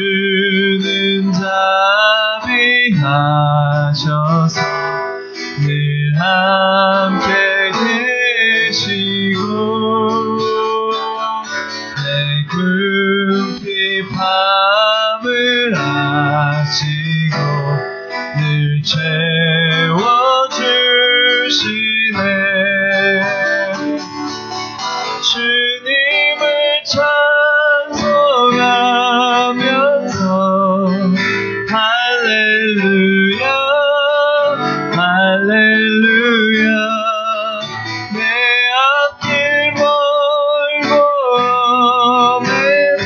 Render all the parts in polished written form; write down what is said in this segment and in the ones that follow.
주는 자비하셔서 늘 함께 계시고 내 궁핍 밤을 아시고 늘 채워주시네. 주님을 찬송하면서 할렐루야 할렐루야 내 앞길 멀고 험해도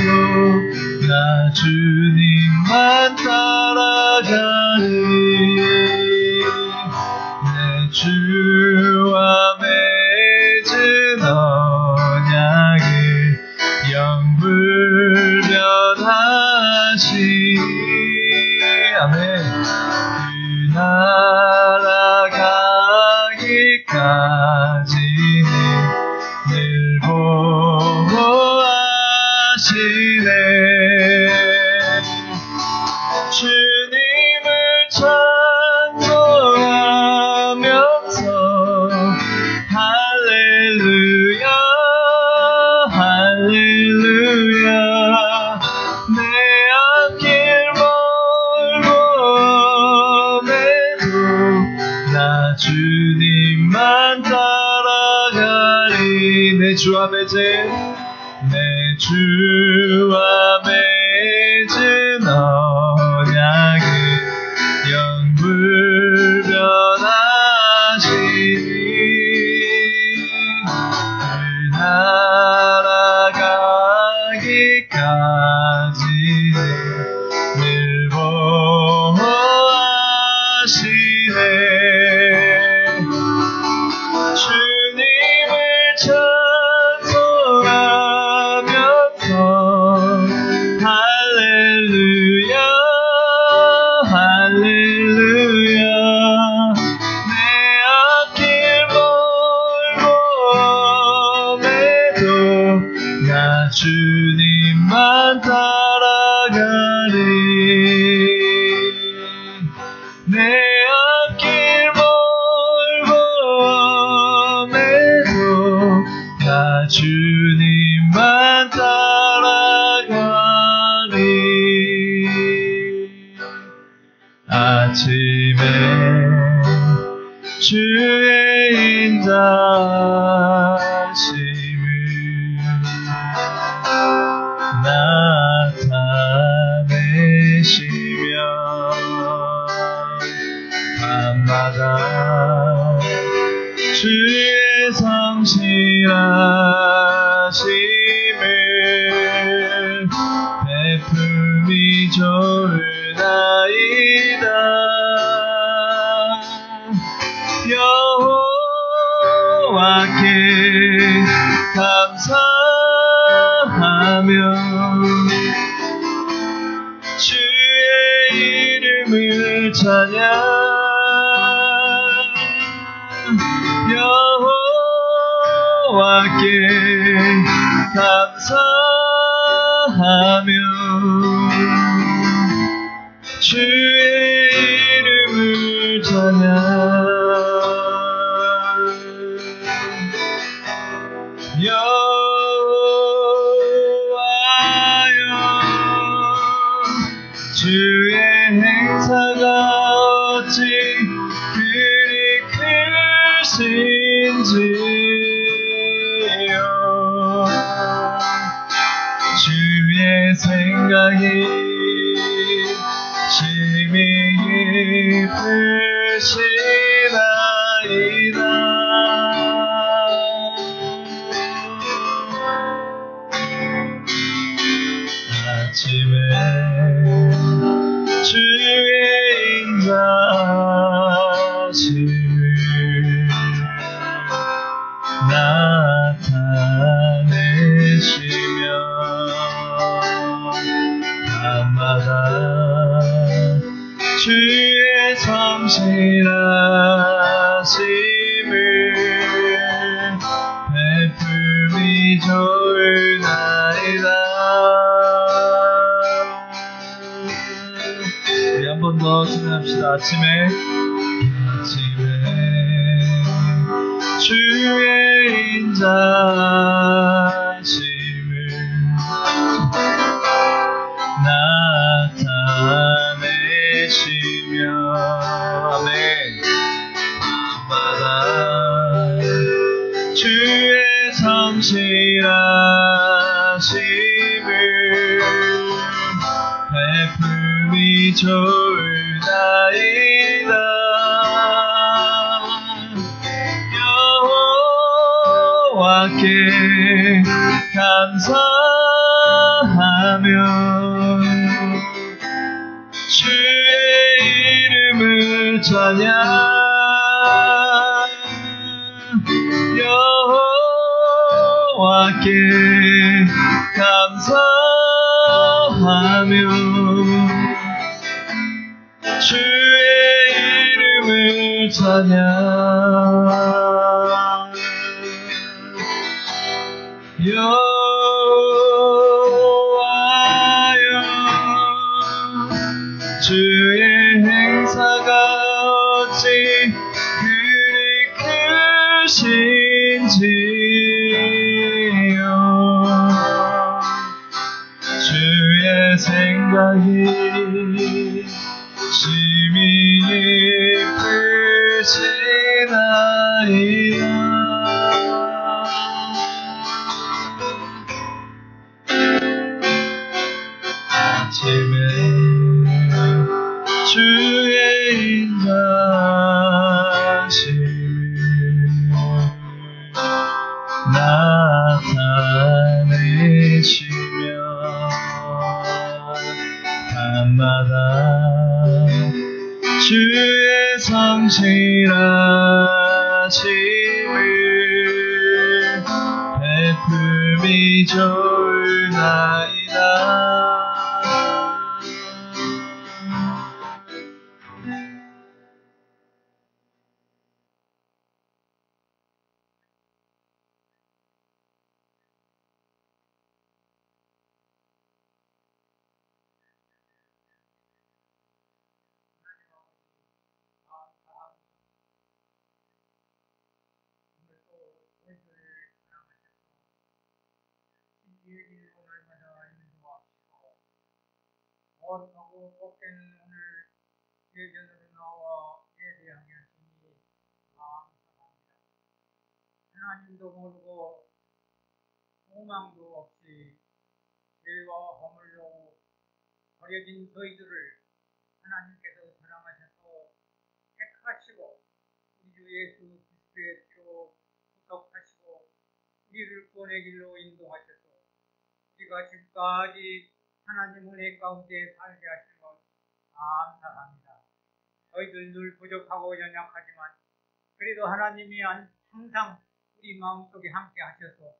나 주님만 따라가리. 내 주와 맺은 언약을 영불변하시니 아멘. 그 나라 가기까지는 늘 보호하시네. 주님을 찬송하면서 할렐루야 할렐루야 내 앞길 멀고 험해도 나 주님만 따라가리. 내 주와 맺은 언약을 영불변하시니 그 나라 가기까지는 늘 보호하시네. 주님을 찬송하면서 할렐루야 할렐루야 내 앞길 멀고 험해도 나 주님만 따라가리. 내 앞길 멀고 험해도 나 주님만 따라가리. 아침에 주의 인자하심을 나타내시며 밤마다 주의 성실하심을 베품이 좋으나이다. 여호와께 감사하며 주의 이름을 찬양. 여호와께 감사하며 주의 이름을 찬양. 여호와여 주의 행사가 어찌 그리 크신지요. 주의 생각이 심히 깊으시나이다. 아침에 주의 인자하심을 나타내시며 밤마다 주의 성실하심을 베품이 좋으나이다. 한 번 더 찬양합시다. 아침에 주의 인자심을 나타내시며 아멘. 밤마다 주의 성실하심을 베품이 좋으나이다. 여호와께 감사하며 주의 이름을 찬양. 여호와께 감사하며 주의 이름을 찬양. 여호와여 주의 행사가 어찌 그리 크신지요. 주의 생각이 심히 깊으시나이다. 아침에 주의 인자심을 나타내시며 밤마다 주의 성실하심을 베품이 좋으나이다. 거룩하고 복된 오늘 예전으로 나와 예배하며 주님 감사합니다. 하나님도 모르고 소망도 없이 죄와 허물로 버려진 저희들을 하나님께서 사랑하셔서 택하시고 우리 주 예수 그리스도의 피로 구속하시고 우리를 구원의 길로 인도하셔서 우리가 지금까지 하나님 은혜 가운데 살게 하시는 것 감사합니다. 저희들 늘 부족하고 연약하지만 그래도 하나님이 항상 우리 마음속에 함께 하셔서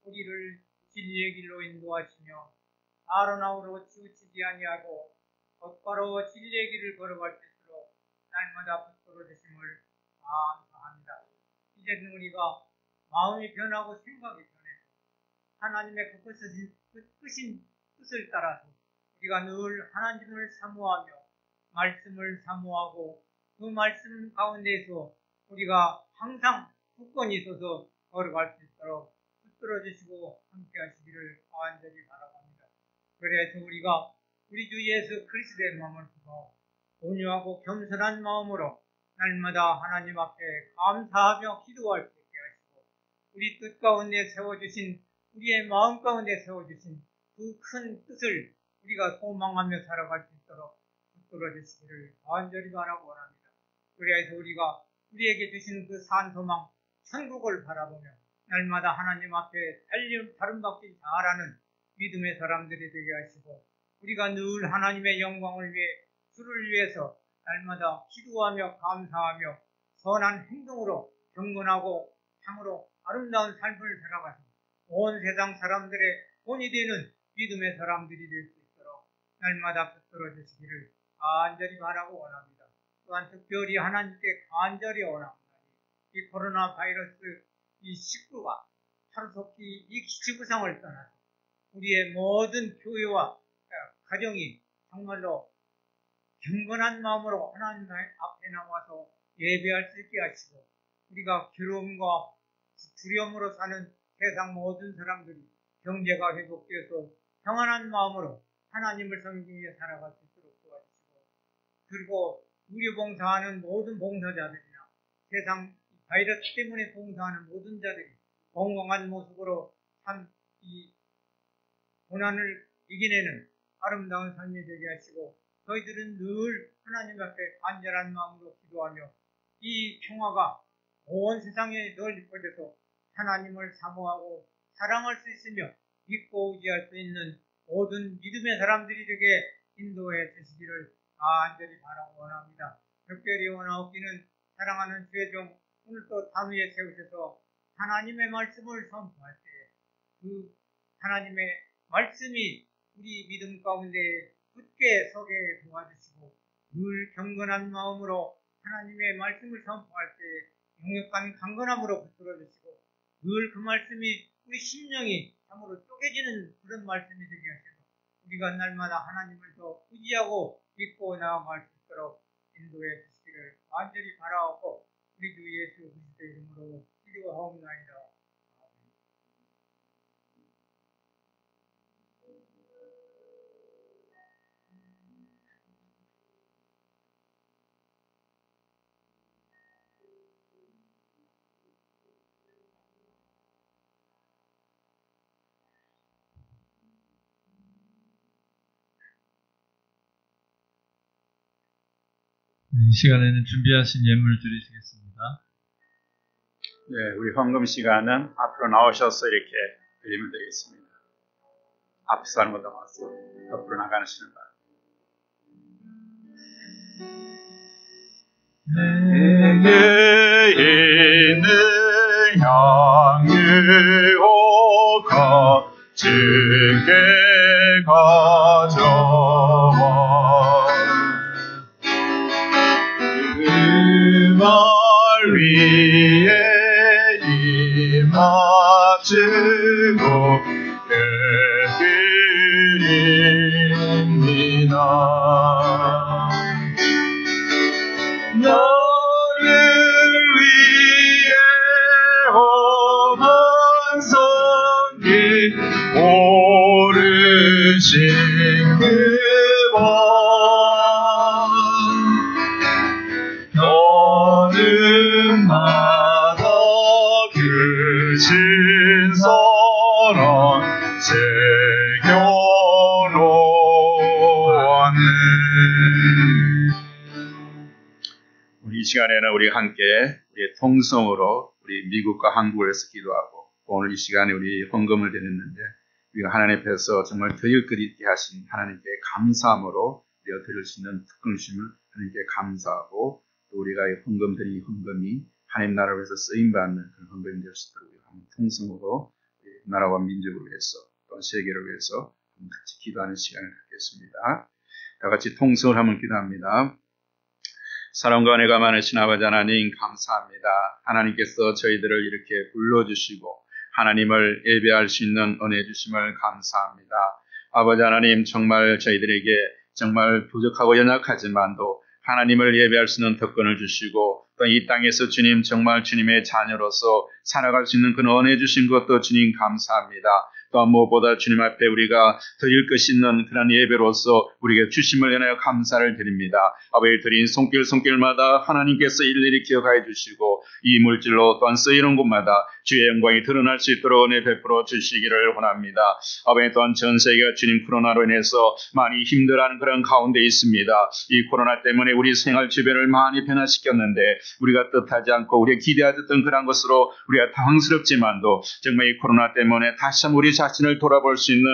우리를 진리의 길로 인도하시며 아로나우로 치우치지 아니하고 곧바로 진리의 길을 걸어갈 수 있도록 날마다 붙들어 주심을 감사합니다. 이제는 우리가 마음이 변하고 생각이 변해서 하나님의 그 크신 뜻을 따라서 우리가 늘 하나님을 사모하며 말씀을 사모하고 그 말씀 가운데에서 우리가 항상 굳건히 서서 걸어갈 수 있도록 붙들어 주시고 함께 하시기를 간절히 바라봅니다. 그래서 우리가 우리 주 예수 그리스도의 마음을 두고 온유하고 겸손한 마음으로 날마다 하나님 앞에 감사하며 기도할 수 있게 하시고 우리 뜻 가운데 세워주신 우리의 마음 가운데 세워주신 그 큰 뜻을 우리가 소망하며 살아갈 수 있도록 붙들어 주시기를 간절히 바라고 원합니다. 그래서 우리가 우리에게 주신 그 산소망 천국을 바라보며 날마다 하나님 앞에 다름받기 잘하는 믿음의 사람들이 되게 하시고 우리가 늘 하나님의 영광을 위해 주를 위해서 날마다 기도하며 감사하며 선한 행동으로 경건하고 참으로 아름다운 삶을 살아가서 온 세상 사람들의 본이 되는 믿음의 사람들이 될 수 있도록 날마다 붙들어 주시기를 간절히 바라고 원합니다. 또한 특별히 하나님께 간절히 원합니다. 이 코로나 바이러스 이 19가 하루속히 이 지구상을 떠나서 우리의 모든 교회와 가정이 정말로 경건한 마음으로 하나님 앞에 나와서 예배할 수 있게 하시고, 우리가 괴로움과 두려움으로 사는 세상 모든 사람들이 경제가 회복되어서 평안한 마음으로 하나님을 섬기며 살아갈 수 있도록 도와주시고, 그리고 의료봉사하는 모든 봉사자들이나 세상 바이러스 때문에 봉사하는 모든 자들이 건강한 모습으로 참 이 고난을 이겨내는 아름다운 삶이 되게 하시고, 저희들은 늘 하나님 앞에 간절한 마음으로 기도하며 이 평화가 온 세상에 널리 퍼져서 하나님을 사모하고 사랑할 수 있으며 믿고 의지할 수 있는 모든 믿음의 사람들이 되게 인도해 주시기를 간절히 바라고 원합니다. 특별히 원하옵기는 사랑하는 주의 종 오늘 또 단위에 세우셔서 하나님의 말씀을 선포할 때 그 하나님의 말씀이 우리 믿음 가운데 굳게 서게 도와주시고, 늘 경건한 마음으로 하나님의 말씀을 선포할 때 용역한 강건함으로 붙들어 주시고, 늘 그 말씀이 우리 심령이 참으로 쪼개지는 그런 말씀이 되게 하셔서 우리가 날마다 하나님을 더 의지하고 믿고 나아갈 수 있도록 인도해 주시기를 간절히 바라옵고, 우리 주 예수 그리스도의 이름으로 기도하옵나이다. 이 시간에는 준비하신 예물 드리시겠습니다. 네, 우리 헌금 시간은 앞으로 나오셔서 이렇게 드리면 되겠습니다. 앞에서 하는 것도 와서 옆으로 나가시는 바랍니다. 내게 있는 향유가 주께 가져와 그 말 위에 임하주고 드립니다. 너를 위해 험한 성길 오르신 그 법 너는 마다 그 신선한 세교로하네. 우리 이 시간에는 우리 함께 우리의 통성으로 우리 미국과 한국에서 기도하고, 오늘 이 시간에 우리 헌금을 드렸는데 우리가 하나님 앞에서 정말 드릴것 있게 하신 하나님께 감사함으로 우리가 드릴 수 있는 특권심을 하나님께 감사하고, 또 우리가 이 헌금 드린 헌금이 하나님 나라를 위해서 쓰임받는 그런 헌금이 될 수 있도록 통성으로 나라와 민족을 위해서 또 세계를 위해서 같이 기도하는 시간을 갖겠습니다. 다 같이 통성을 한번 기도합니다. 사랑과 은혜가 많으신 아버지 하나님 감사합니다. 하나님께서 저희들을 이렇게 불러주시고 하나님을 예배할 수 있는 은혜 주심을 감사합니다. 아버지 하나님, 정말 저희들에게 정말 부족하고 연약하지만도 하나님을 예배할 수 있는 특권을 주시고, 또 이 땅에서 주님 정말 주님의 자녀로서 살아갈 수 있는 그런 은혜 주신 것도 주님 감사합니다. 또한 무엇보다 주님 앞에 우리가 드릴 것이 있는 그런 예배로서 우리에게 주심을 인하여 감사를 드립니다. 아버지 드린 손길마다 하나님께서 일일이 기억하여 주시고, 이 물질로 또한 쓰이는 곳마다 주의 영광이 드러날 수 있도록 은혜 베풀어 주시기를 원합니다. 아버지 또한 전 세계가 주님 코로나로 인해서 많이 힘들어하는 그런 가운데 있습니다. 이 코로나 때문에 우리 생활 주변을 많이 변화시켰는데 우리가 뜻하지 않고 우리가 기대하던 그런 것으로 우리가 당황스럽지만도 정말 이 코로나 때문에 다시 한번 우리 자신을 돌아볼 수 있는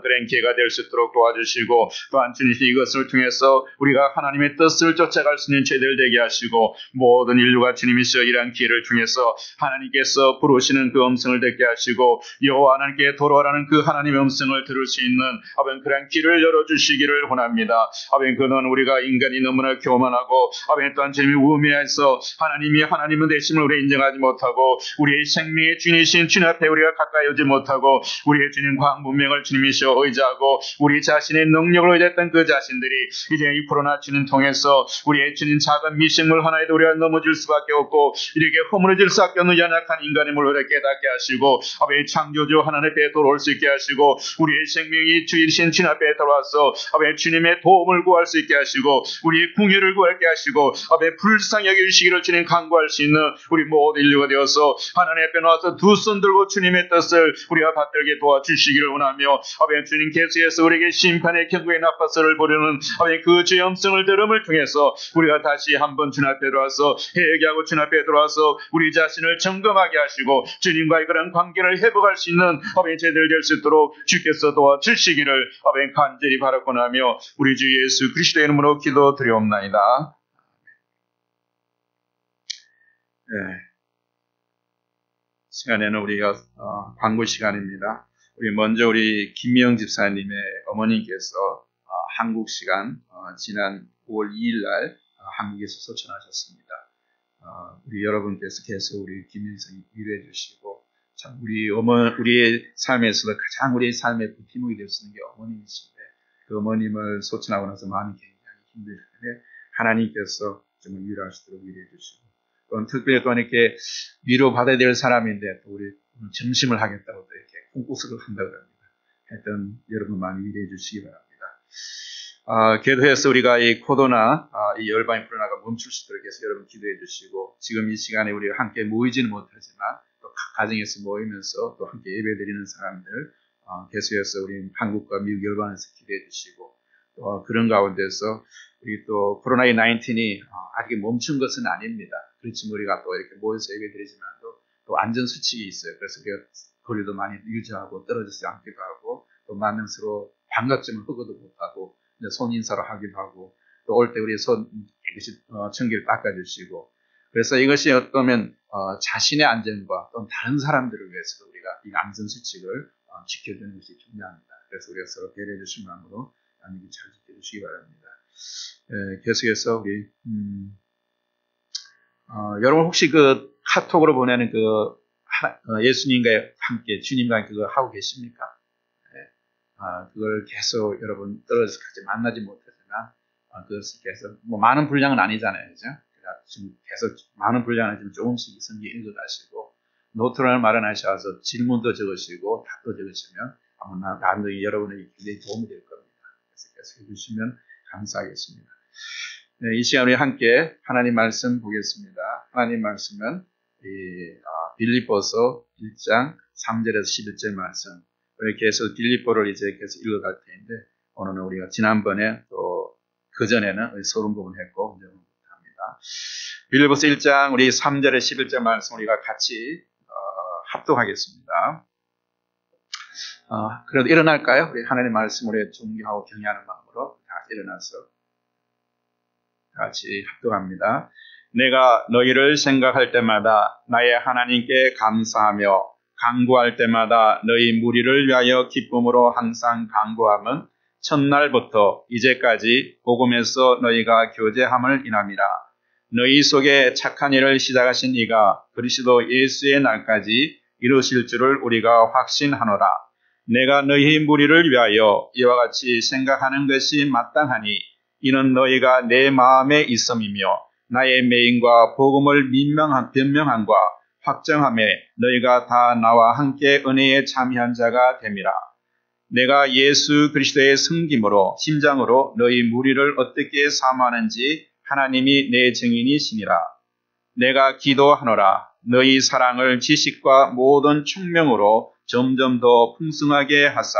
그런 기회가 될 수 있도록 도와주시고, 또한 주님 이것을 통해서 우리가 하나님의 뜻을 쫓아갈 수 있는 죄들 되게 하시고, 모든 인류가 주님이시여 이러한 기회를 통해서 하나님께서 부르시는 그 음성을 듣게 하시고 여호와 하나님께 돌아오라는 그 하나님의 음성을 들을 수 있는 아버지 그런 길을 열어주시기를 원합니다. 아버지 그는 우리가 인간이 너무나 교만하고 아버지 또한 주님이 우매해서 하나님이 하나님은 되심을 우리 인정하지 못하고 우리의 생명의 주님이신 주님 앞에 우리가 가까이 오지 못하고 우리의 주님 과학 문명을 주님이시여 의지하고 우리 자신의 능력을 의지했던 그 자신들이 이제 이 코로나 주님 통해서 우리의 주님 작은 미생물 하나에도 우리가 넘어질 수밖에 없고 이렇게 허물어질 수밖에 없는 연약한 인간임을 우리가 깨닫게 하시고 아버지 창조주 하나님 앞에 돌아올 수 있게 하시고 우리의 생명이 주이신 주님 앞에 돌아와서 아버지 주님의 도움을 구할 수 있게 하시고 우리의 궁유를 구하게 하시고 아버지 불쌍히 여기시기를 주님 간구할 수 있는 우리 모든 인류가 되어서 하나님 앞에 나와서 두 손 들고 주님의 뜻을 우리가 받들게 도와주시기를 원하며 아버지 주님 계속해서 우리에게 심판의 경고의 나파서를 보려는 아버지 그 주의 음성을 들음을 통해서 우리가 다시 한번 주님 앞에 들어와서 회개하고 주님 앞에 들어와서 우리 자신을 점검하게 하시고 주님과의 그런 관계를 회복할 수 있는 아버지 제들 될 수 있도록 주께서 도와주시기를 아버지 간절히 바라고 하며 우리 주 예수 그리스도의 이름으로 기도드리옵나이다. 네. 시간에는 우리가 광고 시간입니다. 우리 먼저 우리 김미영 집사님의 어머님께서 한국 시간 지난 5월 2일 날 한국에서 소천하셨습니다. 우리 여러분께서 계속 우리 김미영님 위로해 주시고 참 우리의 삶에서도 가장 우리의 삶의 버팀목이 될 수 있는 게 어머님이신데 그 어머님을 소천하고 나서 마음이 굉장히 힘들 텐데 하나님께서 정말 위로할 수 있도록 위로해 주시고 또 특별히 또 이렇게 위로받아야 될 사람인데 또 우리 점심을 하겠다고 또 이렇게 콩국수를 한다고 합니다. 하여튼 여러분 많이 위로해 주시기 바랍니다. 기도해서 우리가 이 코로나, 이 열방의 코로나가 멈출 수 있도록 해서 여러분 기도해 주시고 지금 이 시간에 우리가 함께 모이지는 못하지만 또 각 가정에서 모이면서 또 함께 예배 드리는 사람들 계속해서 우리 한국과 미국 열방에서 기도해 주시고 또 그런 가운데서 우리 또 코로나19이 아직 멈춘 것은 아닙니다. 그렇지만 우리가 또 이렇게 모여서 예배 드리지만도 또 안전수칙이 있어요. 그래서 우리가 거리도 많이 유지하고 떨어지지 않기도 하고 또 만나서로 반갑지만 흑어도 못하고 손인사로 하기도 하고 또 올 때 우리 손 깨끗이 청기를 닦아주시고 그래서 이것이 어떠면 자신의 안전과 또 다른 사람들을 위해서도 우리가 이 안전수칙을 지켜주는 것이 중요합니다. 그래서 우리가 서로 배려해 주신 마음으로 안전히 잘 지켜주시기 바랍니다. 계속해서 우리 여러분 혹시 그 카톡으로 보내는 그 예수님과 함께 주님과 그거 하고 계십니까? 그걸 계속 여러분 떨어져서 같이 만나지 못하지만 그것을 계속 뭐 많은 분량은 아니잖아요, 그죠? 지금 계속 많은 분량을 지금 조금씩 성경 읽어가시고 노트를 마련하셔서 질문도 적으시고 답도 적으시면 아마 나중에 여러분에게 굉장히 도움이 될 겁니다. 그래서 계속 해주시면 감사하겠습니다. 네, 이 시간 우리 함께 하나님 말씀 보겠습니다. 하나님 말씀은 빌립보서 1장 3절에서 11절 말씀. 이렇게 해서 빌립보를 이제 계속 읽어갈 텐데 오늘은 우리가 지난번에 또 그전에는 서론 부분을 했고 이제 합니다. 빌립보서 1장 우리 3절에 11절 말씀 우리가 같이 합독하겠습니다. 그래도 일어날까요? 우리 하나님 말씀을 존경하고 경외하는 마음으로 다 일어나서 같이 합독합니다. 내가 너희를 생각할 때마다 나의 하나님께 감사하며 간구할 때마다 너희 무리를 위하여 기쁨으로 항상 간구함은 첫날부터 이제까지 복음에서 너희가 교제함을 인함이라. 너희 속에 착한 일을 시작하신 이가 그리스도 예수의 날까지 이루실 줄을 우리가 확신하노라. 내가 너희 무리를 위하여 이와 같이 생각하는 것이 마땅하니 이는 너희가 내 마음에 있음이며 나의 매임과 복음을 변명함과 확정함에 너희가 다 나와 함께 은혜에 참여한 자가 됨이라. 내가 예수 그리스도의 섬김으로 심장으로 너희 무리를 어떻게 사모하는지 하나님이 내 증인이시니라. 내가 기도하노라. 너희 사랑을 지식과 모든 총명으로 점점 더 풍성하게 하사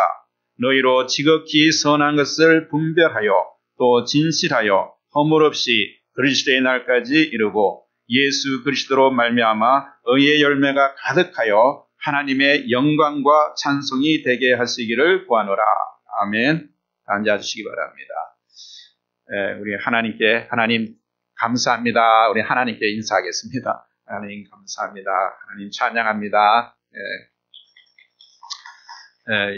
너희로 지극히 선한 것을 분별하여 또 진실하여 허물 없이 그리스도의 날까지 이르고 예수 그리스도로 말미암아 의의 열매가 가득하여 하나님의 영광과 찬송이 되게 하시기를 구하노라. 아멘. 앉아주시기 바랍니다. 우리 하나님 감사합니다. 우리 하나님께 인사하겠습니다. 하나님 감사합니다. 하나님 찬양합니다.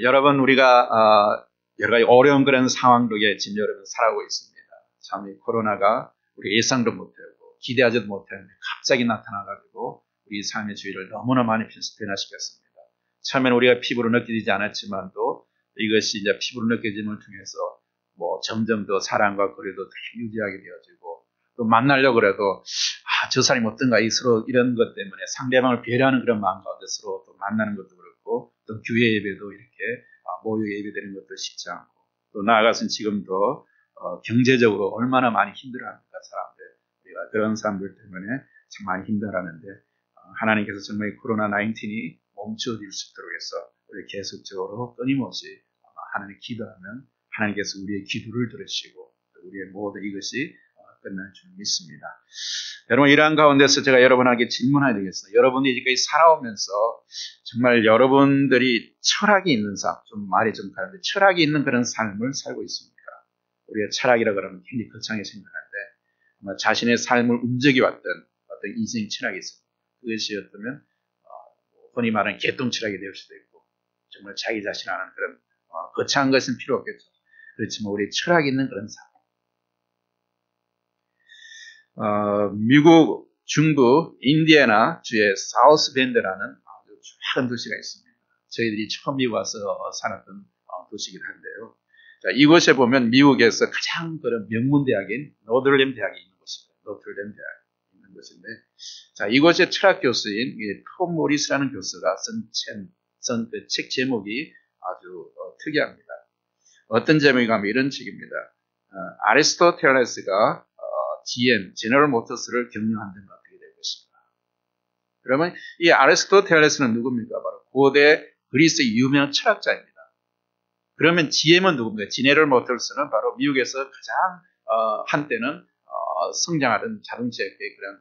여러분 우리가 여러 가지 어려운 그런 상황 속에 지금 여러분 살아가고 있습니다. 참 이 코로나가 우리 예상도 못하고 기대하지도 못했는데 갑자기 나타나가지고 우리 삶의 주위를 너무나 많이 변화시켰습니다. 처음에는 우리가 피부로 느끼지 않았지만도 이것이 이제 피부로 느껴짐을 통해서 뭐 점점 더 사랑과 거리도 더 유지하게 되어지고 또 만나려고 그래도 저 사람이 어떤가 서로 이런 것 때문에 상대방을 배려하는 그런 마음 가운데 서로 또 만나는 것도 그렇고 또 교회 예배도 이렇게 모여 예배드리는 것도 쉽지 않고 또 나아가서는 지금도 경제적으로 얼마나 많이 힘들어합니까 사람들 우리가 그런 사람들 때문에 참 많이 힘들어하는데 하나님께서 정말 코로나 19이 멈춰질 수 있도록 해서 우리 계속적으로 끊임없이 하나님 기도하면 하나님께서 우리의 기도를 들으시고 우리의 모든 이것이 끝날 줄 믿습니다. 여러분 이러한 가운데서 제가 여러분에게 질문해야 되겠어요. 여러분이 지금까지 살아오면서 정말 여러분들이 철학이 있는 삶, 좀 말이 좀 다른데 철학이 있는 그런 삶을 살고 있습니까? 우리가 철학이라 그러면 굉장히 거창하게 생각하는데 아마 자신의 삶을 움직여왔던 어떤 인생 철학이 있습니다. 그것이 어쩌면 흔히 말하는 개똥 철학이 될 수도 있고 정말 자기 자신을 아는 그런 거창한 것은 필요 없겠죠. 그렇지만 우리 철학이 있는 그런 삶. 미국 중부 인디애나 주의 사우스밴드라는 아주 작은 도시가 있습니다. 저희들이 처음 미국 와서 살았던 도시이긴 한데요. 자, 이곳에 보면 미국에서 가장 그런 명문 대학인 노들댐 대학이 있는 곳입니다. 노들댐 대학이 있는 곳인데, 자, 이곳의 철학 교수인 톰 모리스라는 교수가 쓴 그 책 제목이 아주 특이합니다. 어떤 제목인가 하면 이런 책입니다. 아리스토텔레스가 GM, 제너럴 모터스를 경영한다면 어떻게 될 것인가. 그러면 이 아리스토텔레스는 누굽니까? 바로 고대 그리스의 유명한 철학자입니다. 그러면 GM은 누굽니까? 제너럴 모터스는 바로 미국에서 가장 한때는 성장하던 자동차의 그런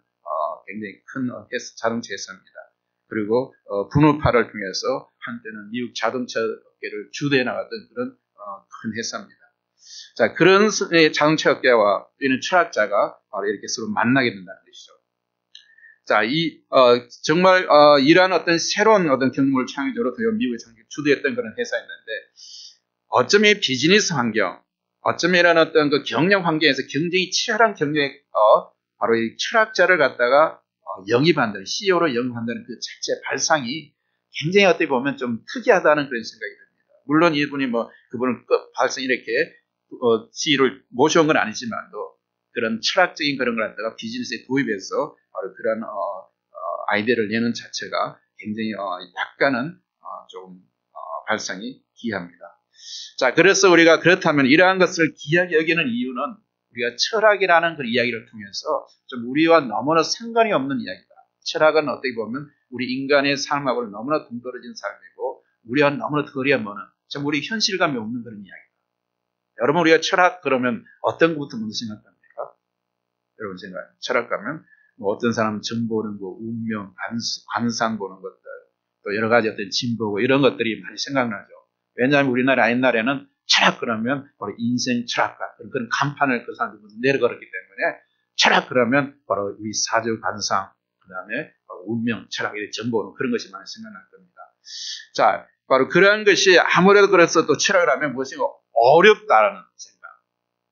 굉장히 큰 자동차 회사입니다. 그리고 분우파를 통해서 한때는 미국 자동차 업계를 주도해 나가던 그런 큰 회사입니다. 자, 그런 자동차 업계와 이런 철학자가 바로 이렇게 서로 만나게 된다는 것이죠. 자, 정말 이러한 어떤 새로운 어떤 경험을 창의적으로 미국에 주도했던 그런 회사였는데, 어쩌면 비즈니스 환경, 어쩌면 이런 어떤 그 경영 환경에서 굉장히 치열한 경쟁에 바로 이 철학자를 갖다가 영입한다는, CEO로 영입한다는 그 자체 발상이 굉장히 어떻게 보면 좀 특이하다는 그런 생각이 듭니다. 물론 이분이 그분을 발상 이렇게 CEO를 모셔온 건 아니지만도 그런 철학적인 그런 걸 갖다가 비즈니스에 도입해서 바로 그런 아이디어를 내는 자체가 굉장히 약간은 조금 발상이 기이합니다. 자, 그래서 우리가 그렇다면 이러한 것을 기이하게 여기는 이유는 우리가 철학이라는 그 이야기를 통해서 좀 우리와 너무나 상관이 없는 이야기다. 철학은 어떻게 보면 우리 인간의 삶하고는 너무나 동떨어진 삶이고 우리와 너무나 거리가 먼 좀 우리 현실감이 없는 그런 이야기다. 여러분 우리가 철학 그러면 어떤 것부터 먼저 생각합니까? 여러분 철학 가면 어떤 사람은 정 보는 거, 운명, 관상 보는 것들, 또 여러 가지 어떤 진 보고 이런 것들이 많이 생각나죠. 왜냐하면 우리나라 옛날에는 철학 그러면 바로 인생 철학가 그런 간판을 그 사람들이 내려걸었기 때문에 철학 그러면 바로 우리 사주 관상 그다음에 운명 철학 이렇게 정 보는 그런 것이 많이 생각날 겁니다. 자, 바로 그러한 것이 아무래도 그래서 또 철학을 하면 무엇이 어렵다라는 생각.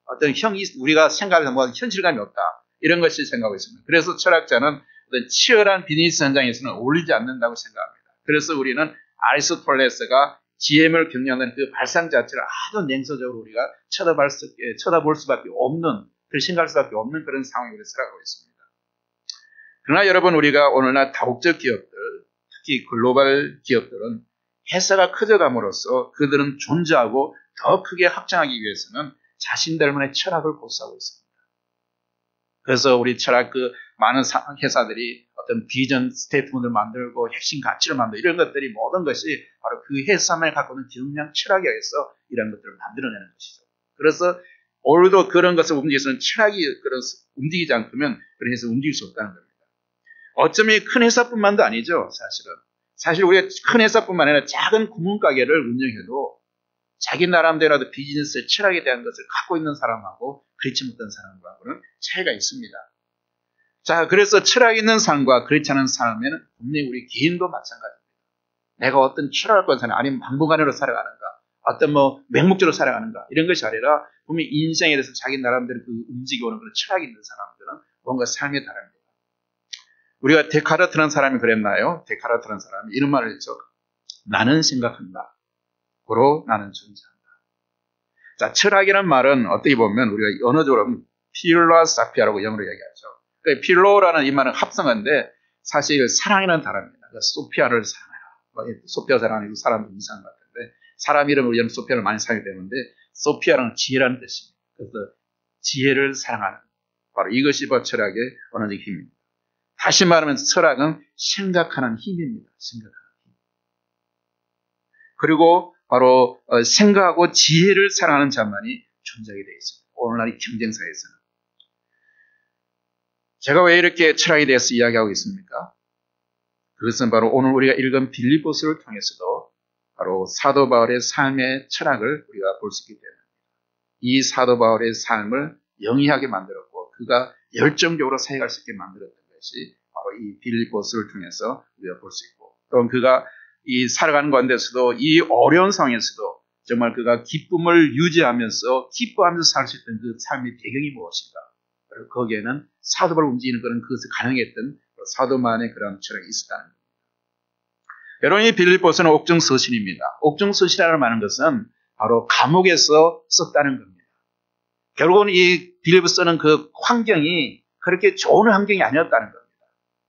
어떤 우리가 생각하는 현실감이 없다. 이런 것을 생각하고 있습니다. 그래서 철학자는 어떤 치열한 비즈니스 현장에서는 어울리지 않는다고 생각합니다. 그래서 우리는 아리스토텔레스가 GM을 경영하는 그 발상 자체를 아주 냉소적으로 우리가 쳐다볼 수밖에 없는, 그렇게 생각할 수밖에 없는 그런 상황에 우리가 살아가고 있습니다. 그러나 여러분 우리가 오늘날 다국적 기업들, 특히 글로벌 기업들은 회사가 커져감으로써 그들은 존재하고 더 크게 확장하기 위해서는 자신들만의 철학을 고수하고 있습니다. 그래서 우리 철학 많은 회사들이 어떤 비전 스테이트먼트를 만들고 핵심 가치를 만들고 이런 것들이 모든 것이 바로 그 회사만이 갖고 있는 경영 철학에 의해서 이런 것들을 만들어내는 것이죠. 그래서 오늘도 그런 것을 움직이기 위해서는 철학이 움직이지 않으면 그런 회사를 움직일 수 없다는 겁니다. 어쩌면 큰 회사뿐만도 아니죠. 사실 우리가 큰 회사뿐만 아니라 작은 구멍가게를 운영해도 자기 나름대로 비즈니스의 철학에 대한 것을 갖고 있는 사람하고 그렇지 못한 사람하고는 차이가 있습니다. 자, 그래서 철학 있는 삶과 그렇지 않은 삶에는 분명히 우리 개인도 마찬가지입니다. 내가 어떤 철학을 갖고 사는 아니면 막무가내로 살아가는가, 어떤 맹목적으로 살아가는가 이런 것이 아니라 분명히 인생에 대해서 자기 나름대로 움직여오는 그런 철학이 있는 사람들은 뭔가 삶에 다릅니다. 우리가 데카르트라는 사람이 그랬나요? 데카르트라는 사람이 이런 말을 했죠. 나는 생각한다. 고로 나는 존재한다. 자, 철학이라는 말은 어떻게 보면 우리가 언어적으로 필로소피아라고 영어로 얘기하죠. 그러니까 필로라는 이 말은 합성어인데 사실 사랑이라는 단어입니다. 그러니까 소피아를 사랑해라. 소피아 사랑하는 사람도 이상한 것 같은데 사람 이름으로 우리는 소피아를 많이 사용이 되는데 소피아는 지혜라는 뜻입니다. 그래서 지혜를 사랑하는 바로 이것이 바로 철학의 언어적 힘입니다. 다시 말하면 철학은 생각하는 힘입니다. 생각하는 힘. 그리고 바로 생각하고 지혜를 사랑하는 자만이 존재하게 되어 있습니다. 오늘날의 경쟁사에서는. 제가 왜 이렇게 철학에 대해서 이야기하고 있습니까? 그것은 바로 오늘 우리가 읽은 빌립보서를 통해서도 바로 사도 바울의 삶의 철학을 우리가 볼 수 있기 때문입니다. 이 사도 바울의 삶을 영위하게 만들었고 그가 열정적으로 사역할 수 있게 만들었던 것이 바로 이 빌립보서를 통해서 우리가 볼 수 있고 또 그가 이 살아가는 가운데서도 이 어려운 상황에서도 정말 그가 기쁨을 유지하면서 기뻐하면서 살 수 있던 그 삶의 배경이 무엇인가? 그리고 거기에는 사도 바울을 움직이는 그런 그것을 가능했던 사도만의 그런 철학이 있었다는 겁니다. 여러분 이 빌립보서는 옥중서신입니다. 옥중서신이라는 말은 것은 바로 감옥에서 썼다는 겁니다. 결국은 이 빌립보서는 그 환경이 그렇게 좋은 환경이 아니었다는 겁니다.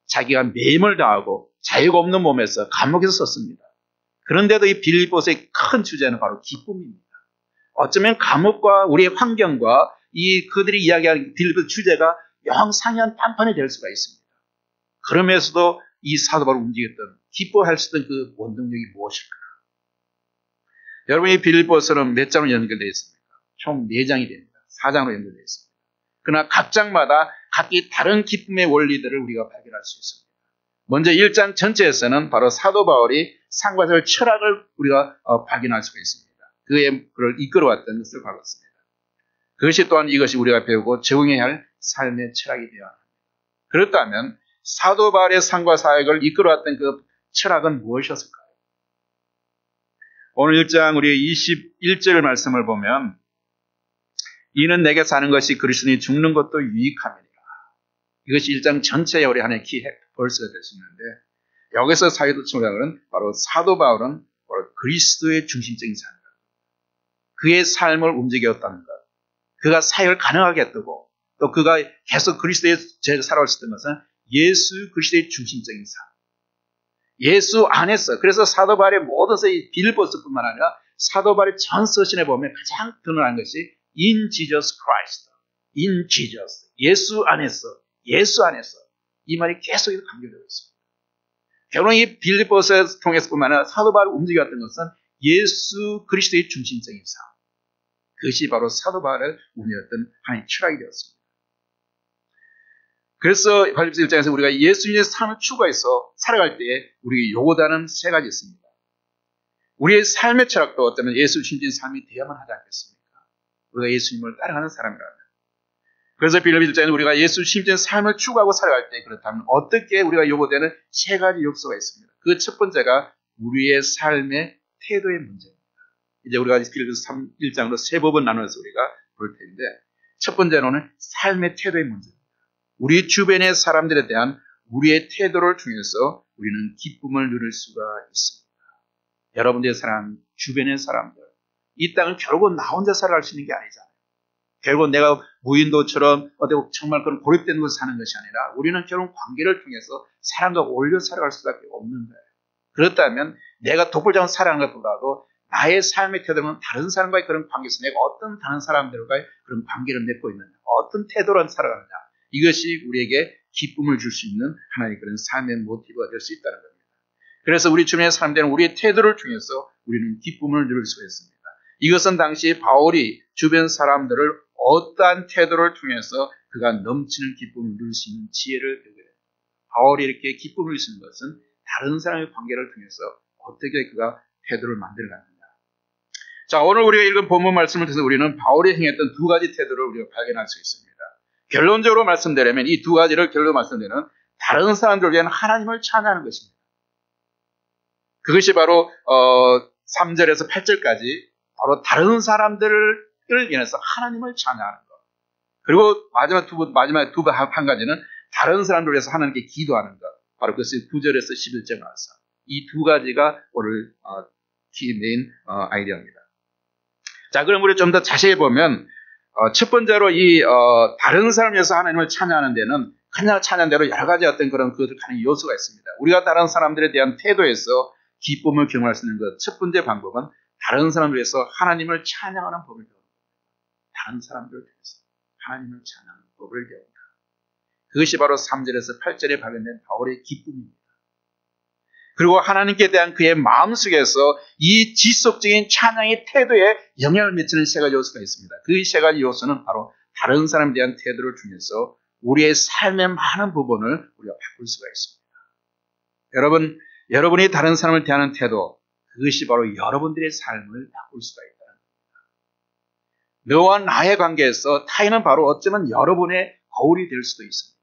자기가 매임을 당하고 자유가 없는 몸에서 감옥에서 썼습니다. 그런데도 이 빌립보서의 큰 주제는 바로 기쁨입니다. 어쩌면 감옥과 우리의 환경과 이 그들이 이야기하는 빌립보 주제가 영상현 단판이 될 수가 있습니다. 그러면서도 이 사도 바울을 움직였던 기뻐할 수 있던 그 원동력이 무엇일까? 여러분 이 빌립보서는 몇 장으로 연결되어 있습니까? 총 4장이 됩니다. 4장으로 연결되어 있습니다. 그러나 각 장마다 각기 다른 기쁨의 원리들을 우리가 발견할 수 있습니다. 먼저 1장 전체에서는 바로 사도 바울이 상과절 철학을 우리가 발견할 수가 있습니다. 그를 이끌어왔던 것을 봤습니다. 그것이 또한 이것이 우리가 배우고 적용해야 할 삶의 철학이 되어야 합니다. 그렇다면 사도 바울의 상과 사역을 이끌어왔던 그 철학은 무엇이었을까요? 오늘 1장 우리 21절 말씀을 보면 이는 내게 사는 것이 그리스도인이 죽는 것도 유익함이니라. 이것이 1장 전체의 우리 하나의 키 벌스가 될 수 있는데 여기서 사도 철학은 바로 사도 바울은 바로 그리스도의 중심적인 삶, 그의 삶을 움직였다는 것, 그가 사역을 가능하게 했고 또 그가 계속 그리스도의 죄를 살아왔었던 것은 예수 그리스도의 중심적인 삶, 예수 안에서 그래서 사도 바울의 모든 빌립보서뿐만 아니라 사도 바울의 전 서신에 보면 가장 드러나는 것이 In Jesus Christ, In Jesus, 예수 안에서 이 말이 계속해서 강조되고 있습니다. 결국 이 빌립보서를 통해서뿐만 아니라 사도 바울을 움직였던 것은 예수 그리스도의 중심적인 삶, 그것이 바로 사도 바울을 운영했던 하나의 철학이 되었습니다. 그래서 빌립보서 1장에서 우리가 예수님의 삶을 추구해서 살아갈 때에 우리에게 요구하는 3가지 있습니다. 우리의 삶의 철학도 어쩌면 예수 중심적인 삶이 되어야만 하지 않겠습니까? 우리가 예수님을 따라가는 사람이라면. 그래서 빌립보서 1장에서 우리가 예수 중심적인 삶을 추구하고 살아갈 때 그렇다면 어떻게 우리가 요구되는 3가지 요소가 있습니다. 그 첫 번째가 우리의 삶의 태도의 문제입니다. 이제 우리가 빌립보서 1장으로 3부분 나눠서 우리가 볼 텐데 첫 번째로는 삶의 태도의 문제입니다. 우리 주변의 사람들에 대한 우리의 태도를 통해서 우리는 기쁨을 누릴 수가 있습니다. 여러분들의 사람, 주변의 사람들, 이 땅은 결국 나 혼자 살아갈 수 있는 게 아니잖아요. 결국 내가 무인도처럼 정말 그런 고립된 곳에 사는 것이 아니라 우리는 결국 관계를 통해서 사람과 어울려 살아갈 수밖에 없는 거예요. 그렇다면 내가 독불장을 살아가는 것보다도 나의 삶의 태도는 다른 사람과의 그런 관계에서 내가 어떤 다른 사람들과의 그런 관계를 맺고 있느냐, 어떤 태도로 살아가느냐, 이것이 우리에게 기쁨을 줄 수 있는 하나의 그런 삶의 모티브가 될 수 있다는 겁니다. 그래서 우리 주변의 사람들은 우리의 태도를 통해서 우리는 기쁨을 누릴 수가 있습니다. 이것은 당시 바울이 주변 사람들을 어떠한 태도를 통해서 그가 넘치는 기쁨을 누릴 수 있는 지혜를 배우게 됩니다. 바울이 이렇게 기쁨을 누릴 수 있는 것은 다른 사람의 관계를 통해서 어떻게 그가 태도를 만들어가느냐. 자, 오늘 우리가 읽은 본문 말씀을 통해서 우리는 바울이 행했던 2가지 태도를 우리가 발견할 수 있습니다. 결론적으로 말씀드리면 이 두 가지를 결론으로 말씀드리면 다른 사람들을 위한 하나님을 찬양하는 것입니다. 그것이 바로 3절에서 8절까지 바로 다른 사람들을 인해서 하나님을 찬양하는 것. 그리고 마지막 한 가지는 다른 사람들을 위해서 하나님께 기도하는 것. 바로 그것이 9절에서 11절 나와서 이 두 가지가 오늘 메인 아이디어입니다. 자, 그럼 우리 좀 더 자세히 보면 첫 번째로 이 다른 사람을 위해서 하나님을 찬양하는 데는 그냥 찬양대로 여러 가지 어떤 그런 그것을 가는 요소가 있습니다. 우리가 다른 사람들에 대한 태도에서 기쁨을 경험할 수 있는 것 첫 번째 방법은 다른 사람을 위해서 하나님을 찬양하는 법을 배웁니다. 다른 사람들을 위해서 하나님을 찬양하는 법을 배웁니다. 그것이 바로 3절에서 8절에 발견된 바울의 기쁨입니다. 그리고 하나님께 대한 그의 마음속에서 이 지속적인 찬양의 태도에 영향을 미치는 세 가지 요소가 있습니다. 그 세 가지 요소는 바로 다른 사람에 대한 태도를 통해서 우리의 삶의 많은 부분을 우리가 바꿀 수가 있습니다. 여러분이 다른 사람을 대하는 태도, 그것이 바로 여러분들의 삶을 바꿀 수가 있다는 겁니다. 너와 나의 관계에서 타인은 바로 어쩌면 여러분의 거울이 될 수도 있습니다.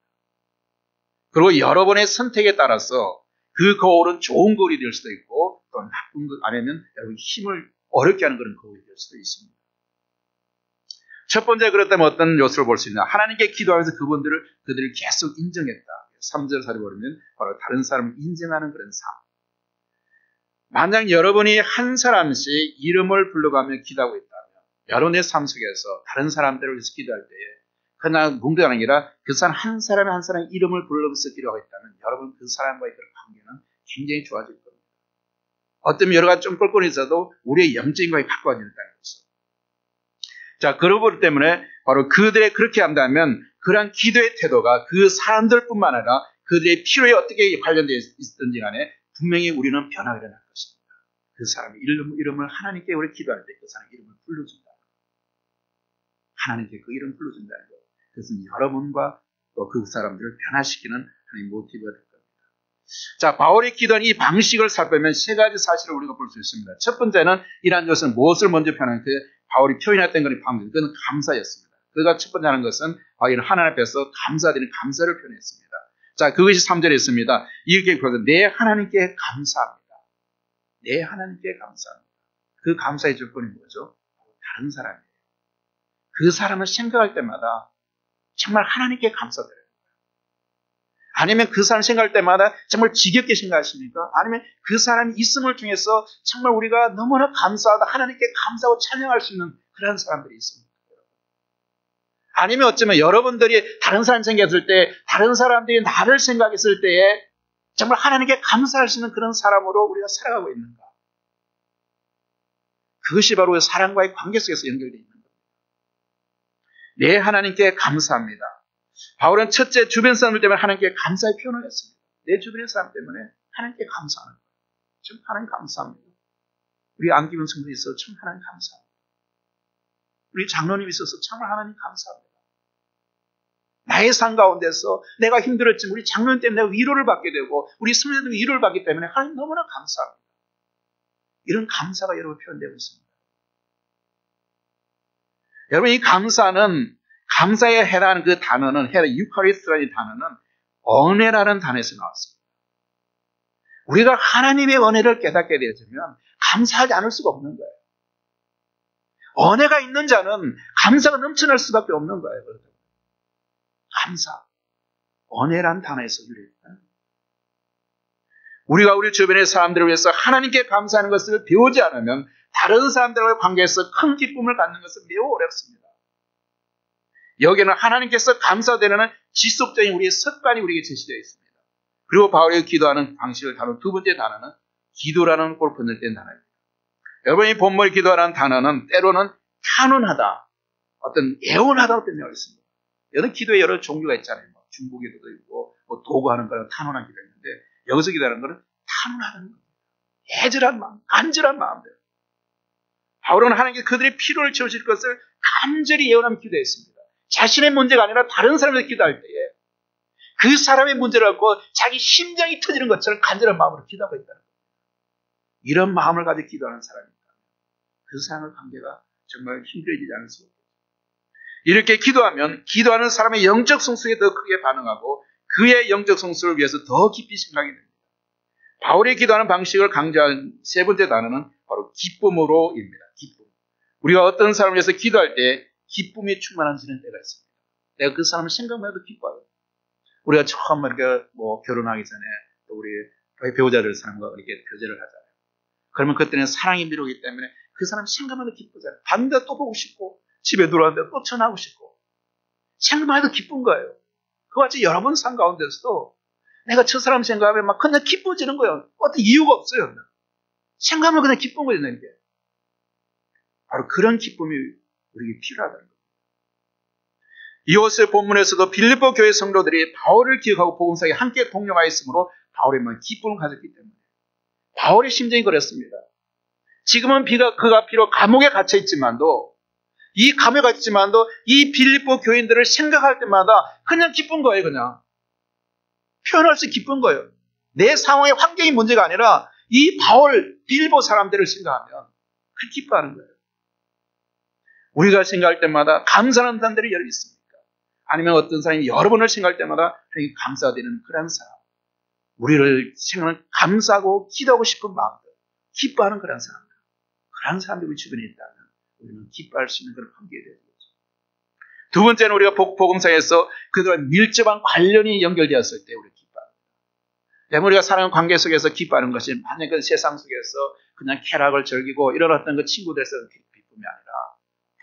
그리고 여러분의 선택에 따라서 그 거울은 좋은 거울이 될 수도 있고 또 나쁜 것 아니면 여러분 힘을 어렵게 하는 그런 거울이 될 수도 있습니다. 첫 번째 그렇다면 어떤 요소를 볼 수 있나? 하나님께 기도하면서 그들을 계속 인정했다. 3절 사리 보면 바로 다른 사람을 인정하는 그런 삶. 만약 여러분이 한 사람씩 이름을 불러가며 기도하고 있다면 여러분의 삶 속에서 다른 사람들을 위해서 기도할 때에 그냥 문제가 아니라 그 사람 한 사람의 한 사람의 이름을 불러서 기도하고 있다면 여러분 그 사람과의 그런 관계는 굉장히 좋아질 겁니다. 어쩌면 여러 가지 좀 꼴꼴이 있어도 우리의 영적인 관계가 가까워진다는 것이죠. 자, 그러기 때문에 바로 그들의 그렇게 한다면 그러한 기도의 태도가 그 사람들뿐만 아니라 그들의 필요에 어떻게 관련되어 있든지 간에 분명히 우리는 변화가 일어날 것입니다. 그 사람의 이름을 하나님께 우리 기도할 때 그 사람의 이름을 불러준다. 하나님께 그 이름 불러준다는 것. 그것은 여러분과 또 그 사람들을 변화시키는 하나님의 모티브가 될 겁니다. 자, 바울이 기도한 이 방식을 살펴보면 세 가지 사실을 우리가 볼 수 있습니다. 첫 번째는 이러한 것은 무엇을 먼저 표현하는 그 바울이 표현했던 것이 방식, 그건 감사였습니다. 그가 첫 번째 하는 것은 바울이 하나님 앞에서 감사드리는 감사를 표현했습니다. 자, 그것이 3절에 있습니다. 이렇게 표현해서 내 하나님께 감사합니다. 내 하나님께 감사합니다. 그 감사의 조건이 뭐죠? 다른 사람이에요. 그 사람을 생각할 때마다 정말 하나님께 감사드려요. 아니면 그 사람 생각할 때마다 정말 지겹게 생각하십니까? 아니면 그 사람이 있음을 통해서 정말 우리가 너무나 감사하다 하나님께 감사하고 찬양할 수 있는 그런 사람들이 있습니다. 아니면 어쩌면 여러분들이 다른 사람 생각했을 때 다른 사람들이 나를 생각했을 때에 정말 하나님께 감사할 수 있는 그런 사람으로 우리가 살아가고 있는가? 그것이 바로 사랑과의 관계 속에서 연결되어 있는 겁니다. 네, 하나님께 감사합니다. 바울은 첫째 주변 사람들 때문에 하나님께 감사의 표현을 했습니다. 내 주변의 사람 때문에 하나님께 감사하는 거예요. 참 하나님 감사합니다. 우리 안기분 성도에 있어서 참 하나님 감사합니다. 우리 장로님 있어서 정말 하나님 감사합니다. 나의 삶 가운데서 내가 힘들었지만 우리 장로님 때문에 내가 위로를 받게 되고 우리 성도님도 위로를 받기 때문에 하나님 너무나 감사합니다. 이런 감사가 여러분 표현되고 있습니다. 여러분 이 감사에 해당하는 그 단어는 유카리스트라는 단어는 은혜라는 단어에서 나왔습니다. 우리가 하나님의 은혜를 깨닫게 되어지면 감사하지 않을 수가 없는 거예요. 은혜가 있는 자는 감사가 넘쳐날 수밖에 없는 거예요. 감사, 은혜란 단어에서 유래했다. 우리가 우리 주변의 사람들을 위해서 하나님께 감사하는 것을 배우지 않으면 다른 사람들과의 관계에서 큰 기쁨을 갖는 것은 매우 어렵습니다. 여기는 하나님께서 감사되는 지속적인 우리의 습관이 우리에게 제시되어 있습니다. 그리고 바울이 기도하는 방식을 다룬 두 번째 단어는 기도라는 꼴 번역된 단어입니다. 여러분이 본문에 기도하라는 단어는 때로는 탄원하다, 어떤 애원하다고 표현되어 있습니다. 여러 기도에 여러 종류가 있잖아요. 중보 기도도 있고, 도구하는 거는 탄원한 기도가 있는데, 여기서 기도하는 거는 탄원하다는 겁니다. 애절한 마음, 간절한 마음들. 바울은 하나님께 그들의 필요를 채우실 것을 간절히 예언하며 기도했습니다. 자신의 문제가 아니라 다른 사람에게 기도할 때에 그 사람의 문제를 갖고 자기 심장이 터지는 것처럼 간절한 마음으로 기도하고 있다는 겁니다. 이런 마음을 가지고 기도하는 사람입니다. 그 사람의 관계가 정말 힘들어지지 않을 수 없겠죠. 이렇게 기도하면 기도하는 사람의 영적 성숙에 더 크게 반응하고 그의 영적 성숙을 위해서 더 깊이 생각이 됩니다. 바울이 기도하는 방식을 강조한 세 번째 단어는 바로 기쁨으로입니다. 기쁨. 우리가 어떤 사람을 위해서 기도할 때 기쁨이 충만해지는 때가 있습니다. 내가 그 사람을 생각만 해도 기뻐요. 우리가 처음 이렇게 결혼하기 전에 또 우리 배우자들 사람과 이렇게 교제를 하잖아요. 그러면 그때는 사랑이 미루기 때문에 그 사람 생각만 해도 기쁘잖아요. 봤는데 또 보고 싶고 집에 들어왔는데 또 전화하고 싶고 생각만 해도 기쁜 거예요. 그와 같이 여러분 삶 가운데서도 내가 저 사람 생각하면 막 그냥 기뻐지는 거예요. 어떤 이유가 없어요. 생각하면 그냥 기쁜 거예요. 이게. 바로 그런 기쁨이 우리에게 필요하다는 거예요. 이것의 본문에서도 빌립보 교회 성도들이 바울을 기억하고 복음사에 함께 동력하였으므로 바울의 마음에 기쁨을 가졌기 때문에 바울의 심정이 그랬습니다. 지금은 그가 비록 감옥에 갇혀 있지만도 이 감옥에 갇혀 있지만도 이 빌립보 교인들을 생각할 때마다 그냥 기쁜 거예요. 그냥 표현할 수 기쁜 거예요. 내 상황의 환경이 문제가 아니라 이 바울 빌립보 사람들을 생각하면 그 기뻐하는 거예요. 우리가 생각할 때마다 감사하는 사람들이 여러 있습니까? 아니면 어떤 사람이 여러 번을 생각할 때마다 감사되는 그런 사람, 우리를 생각하는 감사하고 기도하고 싶은 마음들, 기뻐하는 그런 사람들이 우리 주변에 있다면 우리는 기뻐할 수 있는 그런 관계가 되는 거죠. 두 번째는 우리가 복음사에서 그들과 밀접한 관련이 연결되었을 때 우리가 기뻐합니다. 때문에 우리가 사랑하는 관계 속에서 기뻐하는 것이 만약 그 세상 속에서 그냥 쾌락을 즐기고 이런 어떤 그 친구들에서 기쁨이 아니라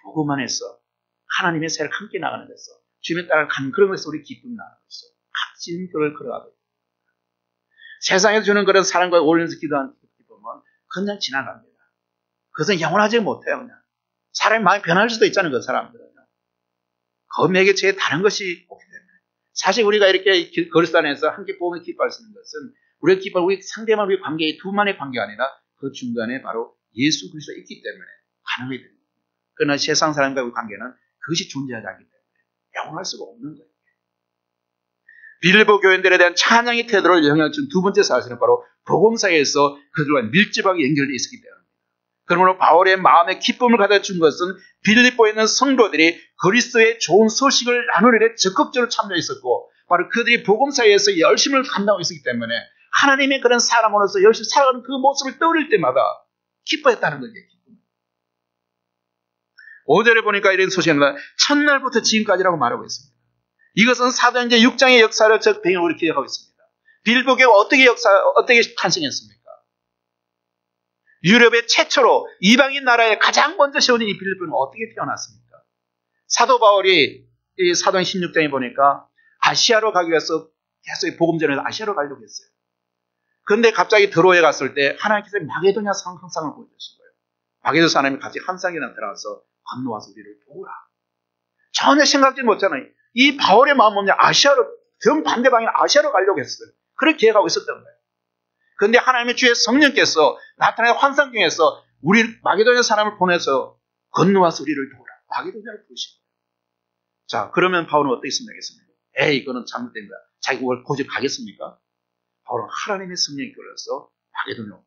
복음 안에서 하나님의 세를 함께 나가는 데서 주님에 따라 간 그런 것에서 우리 기쁨이 나는 것이죠. 값진 길을 걸어가고 있습니다. 세상에서 주는 그런 사랑과 어울리면서 기도하는 기쁨은 그냥 지나갑니다. 그것은 영원하지 못해요. 그냥 사람의 마음이 변할 수도 있잖아요. 그 사람들은 검에게 제 다른 것이 없기 때문에 사실 우리가 이렇게 거리산에서 함께 보면 기뻐할 수 있는 것은 우리가 기뻐하고 우리 상대만 우리 관계의 두만의 관계가 아니라 그 중간에 바로 예수 그리스도가 있기 때문에 가능하게 됩니다. 그러나 세상 사람과의 관계는 그것이 존재하지 않기 때문에 영원할 수가 없는 거예요. 빌립보 교인들에 대한 찬양의 태도를 영향을 준 두 번째 사실은 바로 복음사에서 그들과 밀접하게 연결되어 있었기 때문입니다. 그러므로 바울의 마음에 기쁨을 가져준 것은 빌립보에 있는 성도들이 그리스도의 좋은 소식을 나누는 데 적극적으로 참여했었고 바로 그들이 복음사에서 열심을 감당하고 있었기 때문에 하나님의 그런 사람으로서 열심히 살아가는 그 모습을 떠올릴 때마다 기뻐했다는 거예요. 5절에 보니까 이런 소식입니다. 첫날부터 지금까지라고 말하고 있습니다. 이것은 사도행전 6장의 역사를 배경으로 우리 기억하고 있습니다. 빌립보 교회가 어떻게 탄생했습니까? 유럽의 최초로 이방인 나라에 가장 먼저 세워진 이 빌립보는 어떻게 태어났습니까? 사도 바울이 이 사도행 16장에 보니까 아시아로 가기 위해서 계속 복음 전에서 아시아로 가려고 했어요. 그런데 갑자기 드로에 갔을 때 하나님께서 마게도냐 상상을 보여주신 거예요. 마게도냐 사람이 같이 한 쌍에 나타나서 건너와서 우리를 도우라. 전혀 생각지 못하잖아요. 이 바울의 마음은 뭐냐? 아시아로, 정반대 방향 아시아로 가려고 했어요. 그렇게 계획하고 있었던 거예요. 그런데 하나님의 주의 성령께서 나타나는 환상 중에서 우리 마게도냐 사람을 보내서 건너와서 우리를 도우라. 마게도냐를 부르신 거예요. 자, 그러면 바울은 어떻게 생각했습니까? 에이, 이거는 잘못된 거야. 자기가 그걸 고집 가겠습니까? 바울은 하나님의 성령이 끌어서 마게도냐.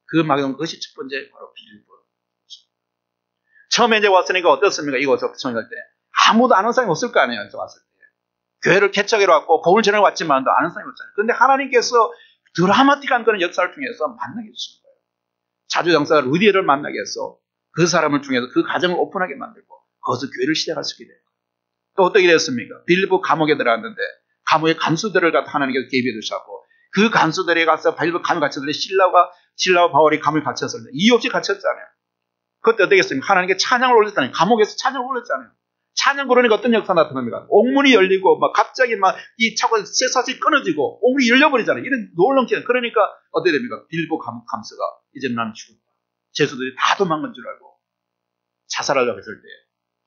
그 마게도냐, 그것이 첫 번째 바로 빌립보. 처음에 이제 왔으니까 어떻습니까? 이곳에서 청할 때. 아무도 아는 사람이 없을 거 아니에요. 왔을 때. 교회를 개척하러 왔고, 복음을 전하러 왔지만도 아는 사람이 없잖아요. 그런데 하나님께서 드라마틱한 그런 역사를 통해서 만나게 해주신 거예요. 자주장사 루디에를 만나게 해서 그 사람을 통해서 그 가정을 오픈하게 만들고, 거기서 교회를 시작할 수 있게 돼요. 또 어떻게 됐습니까? 빌립보 감옥에 들어갔는데, 감옥의 간수들을 갖다 하나님께서 개입해 주셨고, 그 간수들에 가서 빌립보 감옥에 갇혔는데, 신라와 바울이 감옥에 갇혔을 때, 이유 없이 갇혔잖아요. 그때 어떻게 했습니까? 하나님께 찬양을 올렸잖아요. 감옥에서 찬양을 올렸잖아요. 찬양 부르니까 어떤 역사 나타납니까? 옥문이 열리고, 갑자기 이 차고 쇠사슬이 끊어지고, 옥문이 열려버리잖아요. 이런 놀라운 기회. 그러니까 어떻게 됩니까? 빌립보 감사가, 이제 나는 죽었다. 제수들이 다 도망간 줄 알고, 자살하려고 했을 때,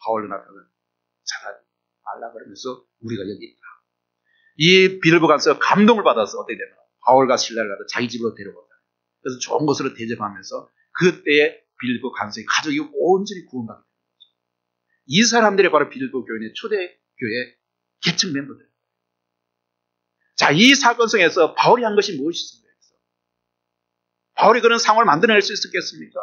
바울로 나타나면, 자살하지 말라 그러면서, 우리가 여기 있다. 이 빌립보 감사가 감동을 받아서 어떻게 되나? 바울과 신라를 갖다 자기 집으로 데려오잖아요. 그래서 좋은 곳으로 대접하면서, 그때에 빌립보 간수의 가족이 온전히 구원받게 됩니다. 이 사람들이 바로 빌립보 교인의 초대교회 계층 멤버들. 자, 이 사건 속에서 바울이 한 것이 무엇이 있습니까? 바울이 그런 상황을 만들어낼 수 있었겠습니까?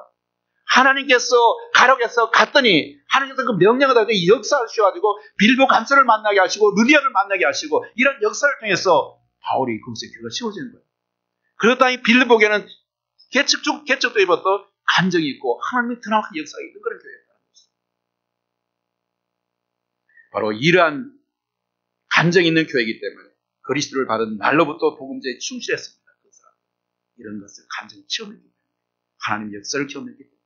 하나님께서 가라고 해서 갔더니 하나님께서 그 명령을 가지고 역사하셔가지고 빌보 간수를 만나게 하시고 루디아를 만나게 하시고 이런 역사를 통해서 바울이 거기서 교회가 세워지는 거예요. 그러다 이 빌보에는 개척도 입었던 감정이 있고 하나님의 드라마한 역사가 있는 그런 교회였다는 것입니다. 바로 이러한 감정이 있는 교회이기 때문에 그리스도를 받은 날로부터 복음제에 충실했습니다. 그 사람. 이런 것을 감정이 체험했기 때문에 하나님의 역사를 체험했기 때문에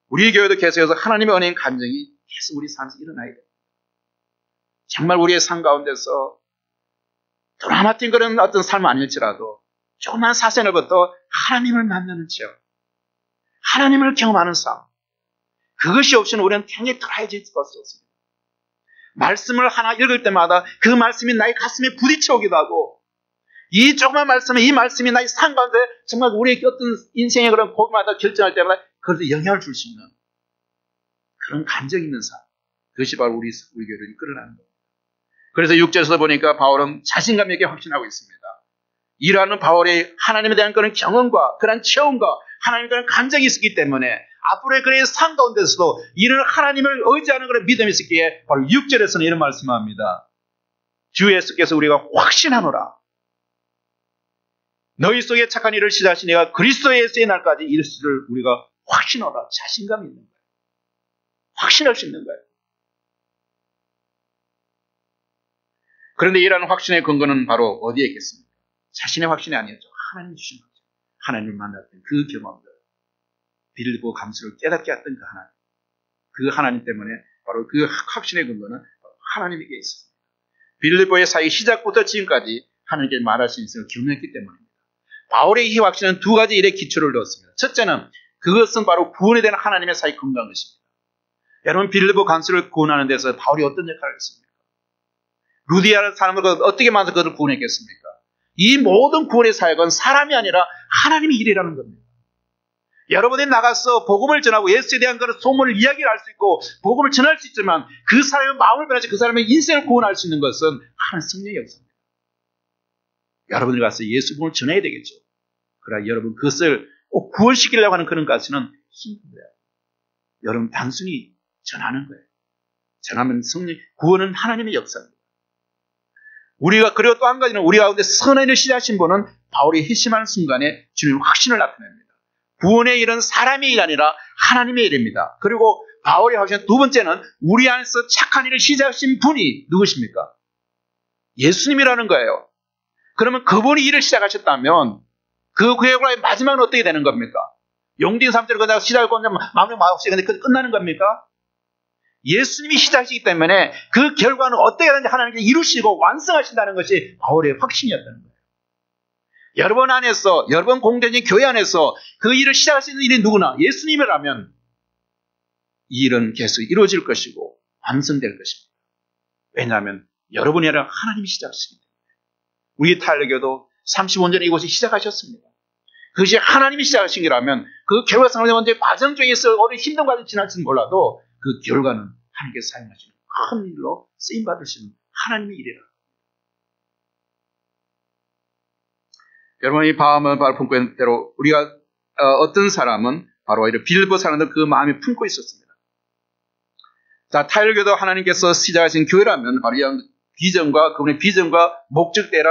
우리 교회도 계속해서 하나님의 은혜인 감정이 계속 우리 삶에서 일어나야 됩니다. 정말 우리의 삶 가운데서 드라마틱 그런 어떤 삶은 아닐지라도 조그만 사생활부터 하나님을 만나는 체험, 하나님을 경험하는 삶, 그것이 없이는 우리는 굉장히 드라이해질 수밖에 없습니다. 말씀을 하나 읽을 때마다 그 말씀이 나의 가슴에 부딪혀 오기도 하고 이 조그만 말씀에 이 말씀이 나의 삶 가운데 정말 우리의 어떤 인생의 그런 고민마다 결정할 때마다 그것에 영향을 줄 수 있는 그런 감정 있는 삶, 그것이 바로 우리 교회를 이끌어가는 겁니다. 그래서 6절에서 보니까 바울은 자신감 있게 확신하고 있습니다. 이러한 바울의 하나님에 대한 그런 경험과 그런 체험과 하나님에 대한 감정이 있었기 때문에 앞으로의 그의 삶 가운데서도 이런 하나님을 의지하는 그런 믿음이 있었기에 바로 6절에서는 이런 말씀을 합니다. 주 예수께서 우리가 확신하노라. 너희 속에 착한 일을 시작하신 이가 그리스도 예수의 날까지 이르시기를 우리가 확신하라. 자신감이 있는 거예요. 확신할 수 있는 거예요. 그런데 이러한 확신의 근거는 바로 어디에 있겠습니까? 자신의 확신이 아니었죠. 하나님 주신 확신. 하나님을 만났던 그 경험들. 빌보 감수를 깨닫게 했던 그 하나님. 그 하나님 때문에 바로 그 확신의 근거는 하나님에게 있었습니다. 빌보의 사이 시작부터 지금까지 하나님께 말할 수 있음을 경험했기 때문입니다. 바울의 이 확신은 두 가지 일에 기초를 두었습니다. 첫째는 그것은 바로 구원에 대한 하나님의 사이 근거한 것입니다. 여러분 빌보 간수를 구원하는 데서 바울이 어떤 역할을 했습니까? 루디아라는 사람을 어떻게 만나서 그들을 구원했겠습니까? 이 모든 구원의 사역은 사람이 아니라 하나님의 일이라는 겁니다. 여러분이 나가서 복음을 전하고 예수에 대한 그런 소문을 이야기를 할 수 있고 복음을 전할 수 있지만 그 사람의 마음을 변하지 그 사람의 인생을 구원할 수 있는 것은 하나님의 성령의 역사입니다. 여러분이 가서 예수 복음을 전해야 되겠죠. 그러나 여러분 그것을 꼭 구원시키려고 하는 그런 가치는 힘들어요. 여러분 단순히 전하는 거예요. 전하면 성령, 구원은 하나님의 역사입니다. 우리가 그리고 또 한 가지는 우리 가운데 선한 일을 시작하신 분은 바울이 회심하는 순간에 주님의 확신을 나타냅니다. 구원의 일은 사람의 일이 아니라 하나님의 일입니다. 그리고 바울이 하신 두 번째는 우리 안에서 착한 일을 시작하신 분이 누구십니까? 예수님이라는 거예요. 그러면 그분이 일을 시작하셨다면 그 결과의 마지막은 어떻게 되는 겁니까? 용진 3절을 그냥 시작하고 마무리 없이 끝나는 겁니까? 예수님이 시작이기 때문에 그 결과는 어떻게 하든지 하나님께서 이루시고 완성하신다는 것이 바울의 확신이었다는 거예요. 여러분 안에서, 여러분 공동체 교회 안에서 그 일을 시작할 수 있는 일이 누구나 예수님이라면 이 일은 계속 이루어질 것이고 완성될 것입니다. 왜냐하면 여러분이 아니라 하나님이 시작하시기 때문에. 우리 타일교도 35년 이곳에 시작하셨습니다. 그것이 하나님이 하신 거라면 그 결과상을 먼저 과정 중에서 어느 힘든 과정을 지날지는 몰라도 그 결과는 하나님께서 사용하시는 큰 일로 쓰임받으시는 하나님의 일이라. 여러분 이 마음을 바로 품고 있는 대로 우리가 어떤 사람은 바로 이런 빌보 사람들 그 마음에 품고 있었습니다. 자, 타일교도 하나님께서 시작하신 교회라면 바로 이런 비전과 그분의 비전과 목적에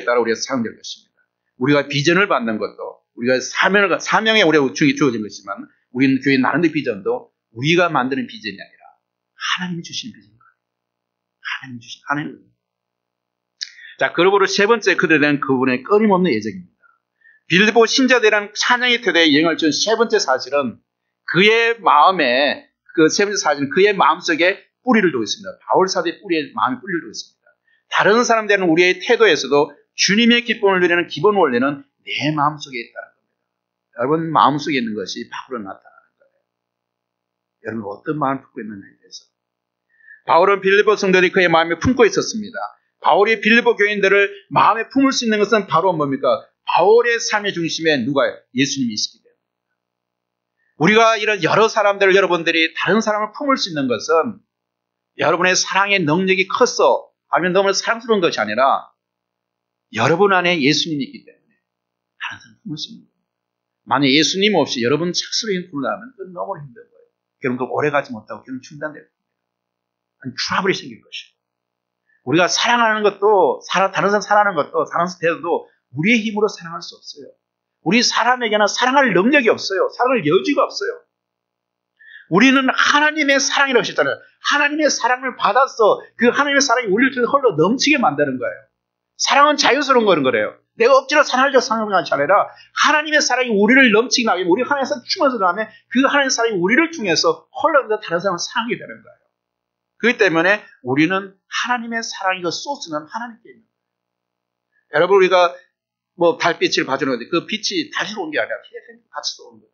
따라 우리가 사용될 것입니다. 우리가 비전을 받는 것도 우리가 사명에 우리가 주어진 것이지만 우리는 교회 나름대로 비전도 우리가 만드는 비전이 아니라 하나님이 주신 비전입니다. 하나님이 주신 하나님. 자, 그러므로 세 번째 그들에 대한 그분의 끊임없는 애정입니다. 빌보 신자들이란 찬양의 태도에 영향을 준 세 번째 사실은 그의 마음에 그 세 번째 사실은 그의 마음속에 뿌리를 두고 있습니다. 바울 사도의 마음에 뿌리를 두고 있습니다. 다른 사람들은 우리의 태도에서도 주님의 기쁨을 누리는 기본 원리는 내 마음속에 있다는 겁니다. 여러분 마음속에 있는 것이 밖으로 나타나는 거예요. 여러분 어떤 마음을 품고 있느냐에 대해서. 바울은 빌립보 성도들이 그의 마음에 품고 있었습니다. 바울이 빌립보 교인들을 마음에 품을 수 있는 것은 바로 뭡니까? 바울의 삶의 중심에 누가 예수님이 있었기 때문에. 우리가 이런 여러 사람들을 여러분들이 다른 사람을 품을 수 있는 것은 여러분의 사랑의 능력이 컸어 아니면 너무 사랑스러운 것이 아니라 여러분 안에 예수님이 있기 때문에 다른 사람을 품을 수 있는 거예요. 만약 예수님 없이 여러분 착수로 분노하면 그건 너무 힘든 거예요. 결국 오래 가지 못하고 결국 중단될 겁니다. 트러블이 생길 것이고. 우리가 사랑하는 것도, 다른 사람 사랑하는 것도, 다른 사람도 우리의 힘으로 사랑할 수 없어요. 우리 사람에게는 사랑할 능력이 없어요. 사랑할 여지가 없어요. 우리는 하나님의 사랑이라고 하셨잖아요. 하나님의 사랑을 받아서 그 하나님의 사랑이 우리를 통해 흘러 넘치게 만드는 거예요. 사랑은 자유스러운 거래요. 내가 억지로 사랑하려고 사랑하는 것이 아니라 하나님의 사랑이 우리를 넘치게 나게 우리 하나님께서 충만해서 나면 그 하나님의 사랑이 우리를 통해서 흘러서 다른 사람을 사랑하게 되는 거예요. 그렇기 때문에 우리는 하나님의 사랑이 그 소스는 하나님께 있는 거예요. 여러분 우리가 달빛을 봐주는 건데 그 빛이 다시로 온 게 아니라 같이 쏘는 거다.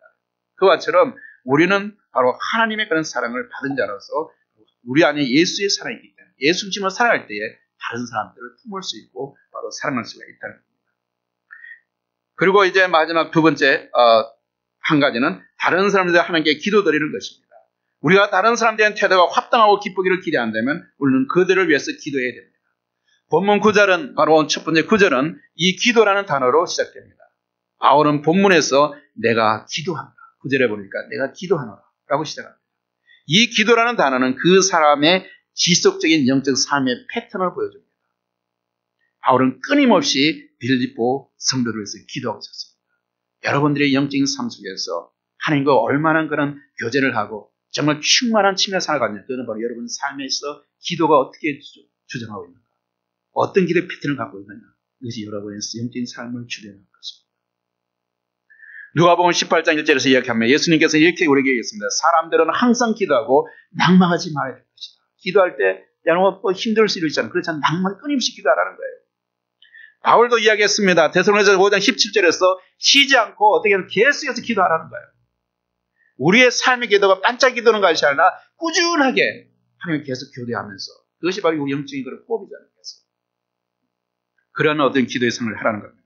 그와처럼 우리는 바로 하나님의 그런 사랑을 받은 자로서 우리 안에 예수의 사랑이 있기 때문에 예수님을 사랑할 때에 다른 사람들을 품을 수 있고 바로 사랑할 수가 있다는 겁니다. 그리고 이제 마지막 두 번째 한 가지는 다른 사람들 하나님께 기도드리는 것입니다. 우리가 다른 사람들의 태도가 합당하고 기쁘기를 기대한다면 우리는 그들을 위해서 기도해야 됩니다. 본문 9절은 바로 첫 번째 9절은 이 기도라는 단어로 시작됩니다. 바울은 본문에서 내가 기도한다. 9절에 보니까 내가 기도하노라 라고 시작합니다. 이 기도라는 단어는 그 사람의 지속적인 영적 삶의 패턴을 보여줍니다. 바울은 끊임없이 빌립보 성도를 위해서 기도하고 있었습니다. 여러분들의 영적인 삶 속에서 하나님과 얼마나 그런 교제를 하고 정말 충만한 친밀한 사랑을 갖느냐. 그거는 바로 여러분 삶에서 기도가 어떻게 주장하고 있는가. 어떤 기도의 패턴을 갖고 있느냐. 이것이 여러분의 영적인 삶을 주되는 것입니다. 누가복음 18장 1절에서 이야기하면 예수님께서 이렇게 우리에게 얘기했습니다. 사람들은 항상 기도하고 낭망하지 말아야 될 것이다. 기도할 때 여러분 힘들 수 있잖아요. 그렇지만 낭만 끊임없이 기도하라는 거예요. 바울도 이야기했습니다. 데살로니가서 5장 17절에서 쉬지 않고 어떻게 하면 계속해서 기도하라는 거예요. 우리의 삶의 기도가 반짝 기도는 것이 아니라 꾸준하게 하나님 계속 교대하면서 그것이 바로 우리 영적인 그런 호흡이잖아요. 그런 어떤 기도의 생활을 하라는 겁니다.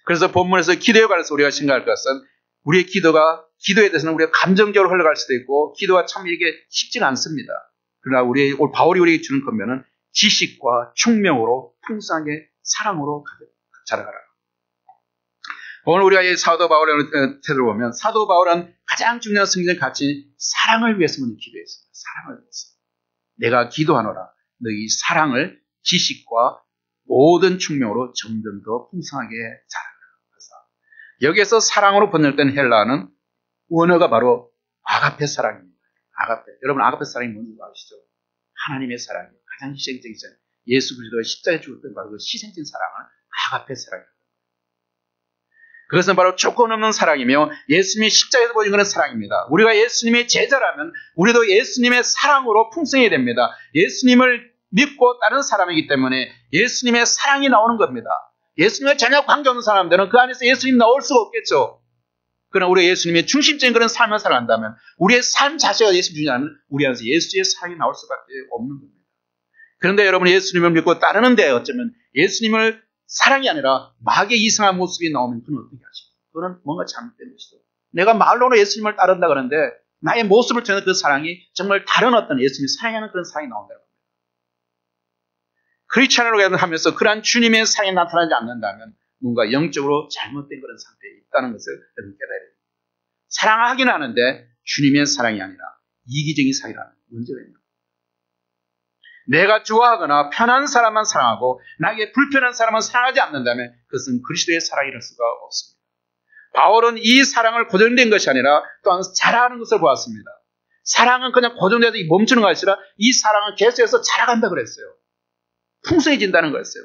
그래서 본문에서 기도에 관해서 우리가 생각할 것은 우리의 기도에 대해서는 우리가 감정적으로 흘러갈 수도 있고 기도가 참 이게 쉽지는 않습니다. 그러나 바울이 우리에게 주는 것면은 지식과 총명으로 풍성하게 사랑으로 자라가라. 오늘 우리가 이 사도 바울의 태도를 보면 사도 바울은 가장 중요한 성경적 가치 사랑을 위해서 먼저 기도했습니다. 사랑을 위해서. 내가 기도하노라. 너희 사랑을 지식과 모든 충명으로 점점 더 풍성하게 자라라. 여기에서 사랑으로 번역된 헬라어는 원어가 바로 아가페 사랑입니다. 아가페. 여러분 아가페 사랑이 뭔지 아시죠? 하나님의 사랑이에요. 가장 희생적이잖아요. 예수 그리스도가 십자가에 죽었던 바로 그 희생적인 사랑을 아가페 사랑입니다. 그것은 바로 조건 없는 사랑이며 예수님이 십자가에서 보여준 그런 사랑입니다. 우리가 예수님의 제자라면 우리도 예수님의 사랑으로 풍성해야 됩니다. 예수님을 믿고 따른 사람이기 때문에 예수님의 사랑이 나오는 겁니다. 예수님과 전혀 관계없는 사람들은 그 안에서 예수님 나올 수가 없겠죠. 그러나 우리 예수님의 중심적인 그런 삶을 살아간다면 우리의 삶 자체가 예수님 주냐면 우리 안에서 예수의 사랑이 나올 수밖에 없는 겁니다. 그런데 여러분 예수님을 믿고 따르는데 어쩌면 예수님을 사랑이 아니라 마귀의 이상한 모습이 나오면 그건 어떻게 하십니까? 그건 뭔가 잘못된 것이죠. 내가 말로는 예수님을 따른다 그러는데 나의 모습을 통해서 그 사랑이 정말 다른 어떤 예수님이 사랑하는 그런 사랑이 나온다는 겁니다. 크리스찬으로 하면서 그러한 주님의 사랑이 나타나지 않는다면 뭔가 영적으로 잘못된 그런 상태에 있다는 것을 여러분 깨달아야 됩니다. 사랑하기는 하는데 주님의 사랑이 아니라 이기적인 사랑이라는 문제가 있는 겁니다. 내가 좋아하거나 편한 사람만 사랑하고 나에게 불편한 사람만 사랑하지 않는다면 그것은 그리스도의 사랑이랄 수가 없습니다. 바울은 이 사랑을 고정된 것이 아니라 또한 자라가는 것을 보았습니다. 사랑은 그냥 고정돼서 멈추는 것이 아니라 이 사랑은 계속해서 자라간다 그랬어요. 풍성해진다는 거였어요.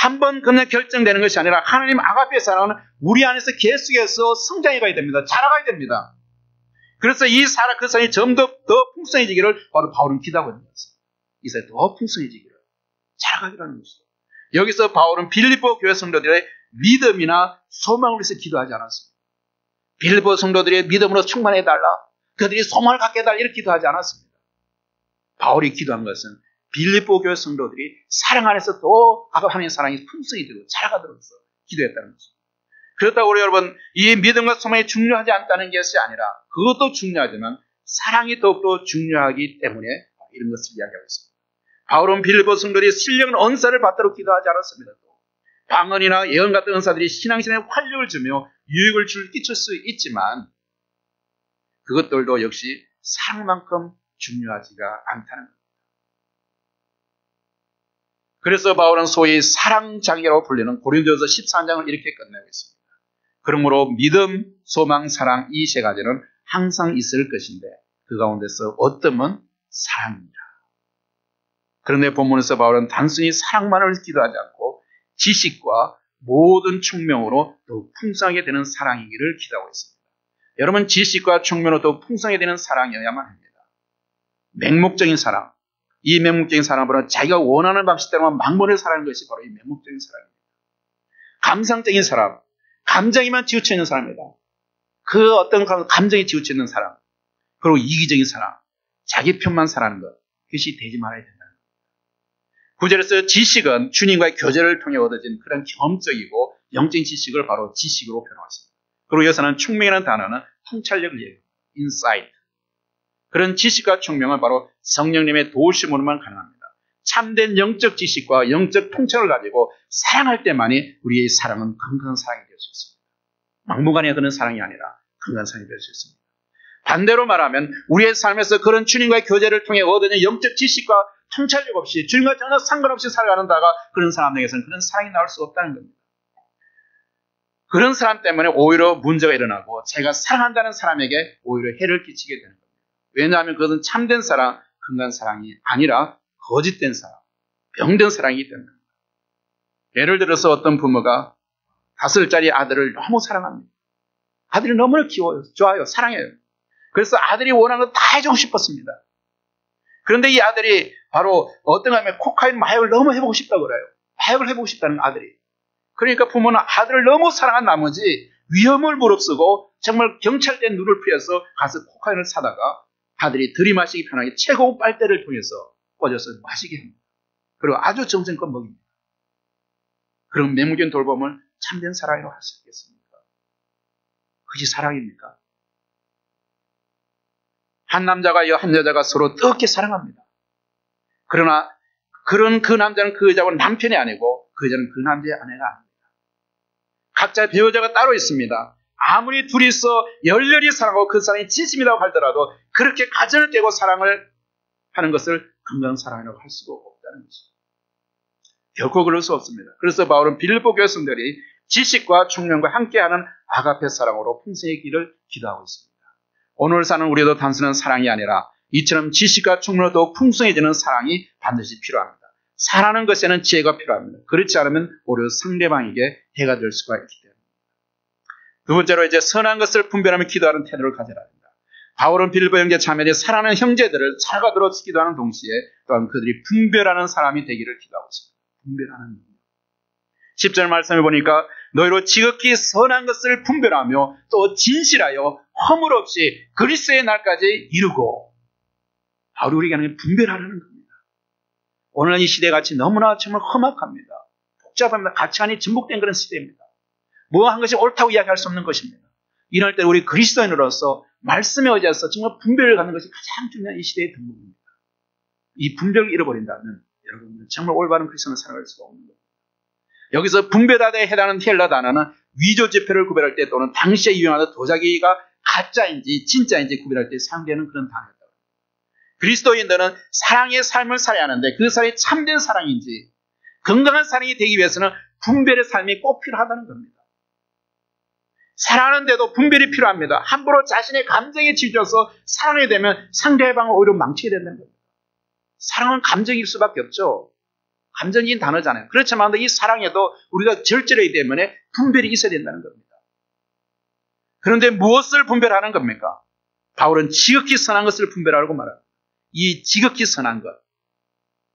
한 번 그냥 결정되는 것이 아니라 하나님 아가페의 사랑은 우리 안에서 계속해서 성장해 가야 됩니다. 자라가야 됩니다. 그래서 이 사랑, 그 사랑이 점점 더 풍성해지기를 바로 바울은 기도하고 있는 것입니다. 이 사랑이 더 풍성해지기를, 자라가기라는 것이죠. 여기서 바울은 빌립보 교회 성도들의 믿음이나 소망을 위해서 기도하지 않았습니다. 빌립보 성도들의 믿음으로 충만해달라, 그들이 소망을 갖게 해달라 이렇게 기도하지 않았습니다. 바울이 기도한 것은 빌립보 교회 성도들이 사랑 안에서 더 하나님의 사랑이 풍성해지고 자라가도록 해서 기도했다는 것입니다. 그렇다고 우리 여러분 이 믿음과 소망이 중요하지 않다는 것이 아니라 그것도 중요하지만 사랑이 더욱더 중요하기 때문에 이런 것을 이야기하고 있습니다. 바울은 빌립보 성도들이 신령한 언사를 받도록 기도하지 않았습니다. 방언이나 예언 같은 은사들이 신앙생활에 활력을 주며 유익을 끼칠 수 있지만 그것들도 역시 사랑만큼 중요하지가 않다는 겁니다. 그래서 바울은 소위 사랑장이라고 불리는 고린도전서 13장을 이렇게 끝내고 있습니다. 그러므로 믿음, 소망, 사랑 이 세 가지는 항상 있을 것인데 그 가운데서 어떤 사랑입니다. 그런데 본문에서 바울은 단순히 사랑만을 기도하지 않고 지식과 모든 총명으로 더욱 풍성하게 되는 사랑이기를 기도하고 있습니다. 여러분, 지식과 총명으로 더욱 풍성하게 되는 사랑이어야만 합니다. 맹목적인 사랑, 이 맹목적인 사랑은 바로 자기가 원하는 방식대로만 막론을 사랑하는 것이 바로 이 맹목적인 사랑입니다. 감상적인 사랑, 감정에만 치우쳐 있는 사람입니다. 그 어떤 감정에 치우쳐 있는 사랑, 그리고 이기적인 사랑, 자기 편만 사랑하는 것, 그것이 되지 말아야 된다는 겁니다. 9절에서 지식은 주님과의 교제를 통해 얻어진 그런 경험적이고 영적인 지식을 바로 지식으로 표현했습니다. 그리고 여기서는 총명이라는 단어는 통찰력을 얘기합니다. insight. 그런 지식과 총명은 바로 성령님의 도우심으로만 가능합니다. 참된 영적 지식과 영적 통찰을 가지고 사랑할 때만이 우리의 사랑은 건강한 사랑이 될 수 있습니다. 막무가내의 그런 사랑이 아니라 건강한 사랑이 될 수 있습니다. 반대로 말하면 우리의 삶에서 그런 주님과의 교제를 통해 얻어진 영적 지식과 통찰력 없이 주님과 전혀 상관없이 살아가는 다가 그런 사람에게서는 그런 사랑이 나올 수 없다는 겁니다. 그런 사람 때문에 오히려 문제가 일어나고 제가 사랑한다는 사람에게 오히려 해를 끼치게 되는 겁니다. 왜냐하면 그것은 참된 사랑, 건강한 사랑이 아니라 거짓된 사랑, 병든 사랑이기 때문에. 예를 들어서 어떤 부모가 5살짜리 아들을 너무 사랑합니다. 아들이 너무나 귀여워요. 좋아요. 사랑해요. 그래서 아들이 원하는 거 다 해주고 싶었습니다. 그런데 이 아들이 바로 어떤 하면 코카인 마약을 너무 해보고 싶다고 그래요. 마약을 해보고 싶다는 아들이. 그러니까 부모는 아들을 너무 사랑한 나머지 위험을 무릅쓰고 정말 경찰대 눈을 피해서 가서 코카인을 사다가 아들이 들이마시기 편하게 최고급 빨대를 통해서 꽂아서 마시게 합니다. 그리고 아주 정성껏 먹입니다. 그런 맹목적인 돌봄을 참된 사랑이라고 할 수 있겠습니까? 그것이 사랑입니까? 한 남자가 한 여자가 서로 뜨겁게 사랑합니다. 그러나 그 남자는 그 여자하고 남편이 아니고 그 여자는 그 남자의 아내가 아닙니다. 각자 배우자가 따로 있습니다. 아무리 둘이서 열렬히 사랑하고 그 사랑이 진심이라고 할더라도 그렇게 가정을 깨고 사랑을 하는 것을 건강한 사랑이라고 할 수가 없다는 것이죠. 결코 그럴 수 없습니다. 그래서 바울은 빌립보 교회 성도들이 지식과 총명과 함께하는 아가페 사랑으로 풍성해지기를 기도하고 있습니다. 오늘 사는 우리도 단순한 사랑이 아니라 이처럼 지식과 총명으로 더욱 풍성해지는 사랑이 반드시 필요합니다. 사랑하는 것에는 지혜가 필요합니다. 그렇지 않으면 오히려 상대방에게 해가 될 수가 있기 때문입니다. 두 번째로 이제 선한 것을 분별하며 기도하는 태도를 가져야 합니다. 바울은 빌립보 형제 자매들이 사랑하는 형제들을 사과들어 기도하는 동시에 또한 그들이 분별하는 사람이 되기를 기도하고 있습니다. 분별하는 것. 10절 말씀을 보니까 너희로 지극히 선한 것을 분별하며 또 진실하여 허물 없이 그리스도의 날까지 이루고, 바로 우리가 하는 분별하라는 겁니다. 오늘날 이 시대같이 너무나 정말 험악합니다. 복잡합니다. 가치관이 전복된 그런 시대입니다. 뭐 한 것이 옳다고 이야기할 수 없는 것입니다. 이럴 때 우리 그리스도인으로서 말씀에 의지해서 정말 분별을 갖는 것이 가장 중요한 이 시대의 덕목입니다. 이 분별을 잃어버린다면 여러분들은 정말 올바른 그리스도인을 살아갈 수가 없는 겁니다. 여기서 분별하다에 해당하는 헬라 단어는 위조 지표를 구별할 때 또는 당시에 유행하던 도자기가 가짜인지 진짜인지 구별할 때 사용되는 그런 단어입니다. 그리스도인들은 사랑의 삶을 살아야 하는데 그 사랑이 참된 사랑인지 건강한 사랑이 되기 위해서는 분별의 삶이 꼭 필요하다는 겁니다. 사랑하는데도 분별이 필요합니다. 함부로 자신의 감정에 치우쳐서 사랑하게 되면 상대방을 오히려 망치게 된다는 겁니다. 사랑은 감정일 수밖에 없죠. 감정인 단어잖아요. 그렇지만 이 사랑에도 우리가 절제하기 때문에 분별이 있어야 된다는 겁니다. 그런데 무엇을 분별하는 겁니까? 바울은 지극히 선한 것을 분별하라고 말합니다. 이 지극히 선한 것.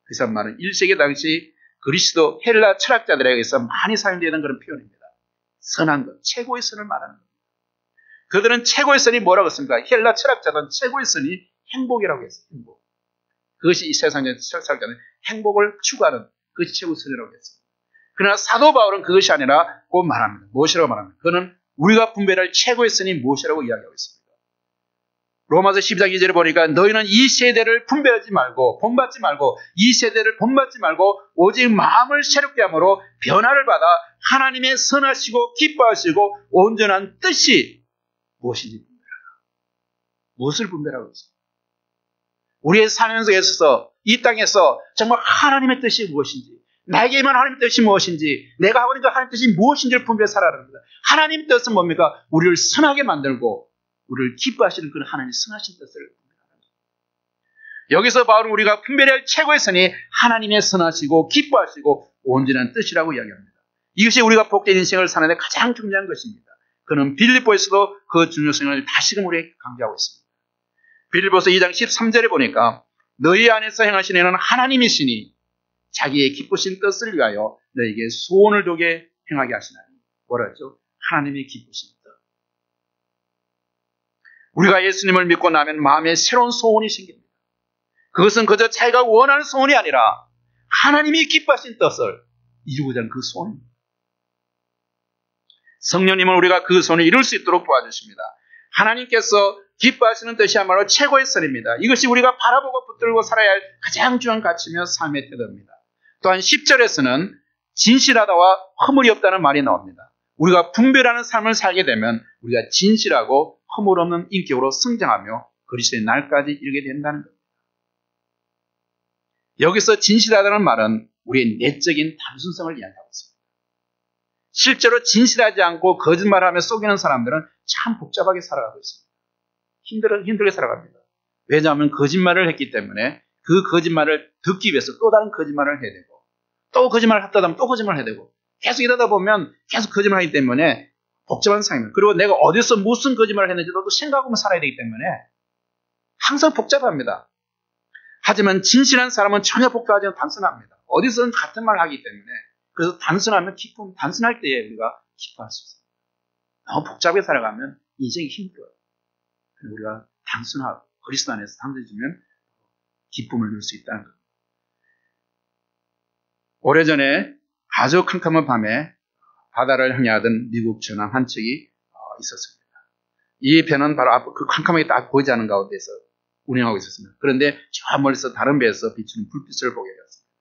그 말은 1세기 당시 그리스도 헬라 철학자들에게서 많이 사용되는 그런 표현입니다. 선한 것, 최고의 선을 말하는 겁니다. 그들은 최고의 선이 뭐라고 했습니까? 헬라 철학자들은 최고의 선이 행복이라고 했어요. 행복. 그것이 이 세상의 철학자는 행복을 추구하는 그것이 최고의 선이라고 했습니다. 그러나 사도 바울은 그것이 아니라 꼭 말합니다. 무엇이라고 말합니다. 그는 우리가 분별할 최고의 선이 무엇이라고 이야기하고 있습니다. 로마서 12장 2절에 보니까 너희는 이 세대를 분별하지 말고 본받지 말고 이 세대를 본받지 말고 오직 마음을 새롭게 함으로 변화를 받아 하나님의 선하시고 기뻐하시고 온전한 뜻이 무엇인지 분별하라. 무엇을 분별하고 있습니까? 우리의 삶 속에 있어서 이 땅에서 정말 하나님의 뜻이 무엇인지, 나에게만 하나님의 뜻이 무엇인지, 내가 하고 있는 그 하나님의 뜻이 무엇인지를 분별해 살아야 합니다. 하나님의 뜻은 뭡니까? 우리를 선하게 만들고 우리를 기뻐하시는 그런 하나님의 선하신 뜻을 분별하는 겁니다. 여기서 바울은 우리가 분별해야 할 최고의 선이 하나님의 선하시고 기뻐하시고 온전한 뜻이라고 이야기합니다. 이것이 우리가 복된 인생을 사는 데 가장 중요한 것입니다. 그는 빌립보에서도 그 중요성을 다시금 우리에게 강조하고 있습니다. 빌립보서 2장 13절에 보니까 너희 안에서 행하시는 이는 하나님이시니 자기의 기쁘신 뜻을 위하여 너에게 소원을 두게 행하게 하시나니. 뭐라 했죠? 하나님의 기쁘신 뜻. 우리가 예수님을 믿고 나면 마음에 새로운 소원이 생깁니다. 그것은 그저 자기가 원하는 소원이 아니라 하나님이 기뻐하신 뜻을 이루고자 하는 그 소원입니다. 성령님은 우리가 그 소원을 이룰 수 있도록 도와주십니다. 하나님께서 기뻐하시는 뜻이야말로 최고의 선입니다. 이것이 우리가 바라보고 붙들고 살아야 할 가장 중요한 가치며 삶의 태도입니다. 또한 10절에서는 진실하다와 허물이 없다는 말이 나옵니다. 우리가 분별하는 삶을 살게 되면 우리가 진실하고 허물 없는 인격으로 성장하며 그리스도의 날까지 이르게 된다는 겁니다. 여기서 진실하다는 말은 우리의 내적인 단순성을 이야기하고 있습니다. 실제로 진실하지 않고 거짓말하며 속이는 사람들은 참 복잡하게 살아가고 있습니다. 힘들게 살아갑니다. 왜냐하면 거짓말을 했기 때문에 그 거짓말을 듣기 위해서 또 다른 거짓말을 해야 되고 또 거짓말을 했다 하면 또 거짓말을 해야 되고 계속 이러다 보면 계속 거짓말하기 때문에 복잡한 상황입니다. 그리고 내가 어디서 무슨 거짓말을 했는지도 생각하고 살아야 되기 때문에 항상 복잡합니다. 하지만 진실한 사람은 전혀 복잡하지 않고 단순합니다. 어디서든 같은 말을 하기 때문에 그래서 단순하면 단순할 때에 우리가 기뻐할 수 있습니다. 너무 복잡하게 살아가면 인생이 힘들어요. 우리가 단순하고 그리스도 안에서 단순해지면 기쁨을 누릴 수 있다는 겁니다. 오래전에 아주 캄캄한 밤에 바다를 항해하던 미국 전함 한 척이 있었습니다. 이 배는 바로 앞 그 캄캄하게 딱 보이지 않는 가운데서 운행하고 있었습니다. 그런데 저 멀리서 다른 배에서 비추는 불빛을 보게 되었습니다.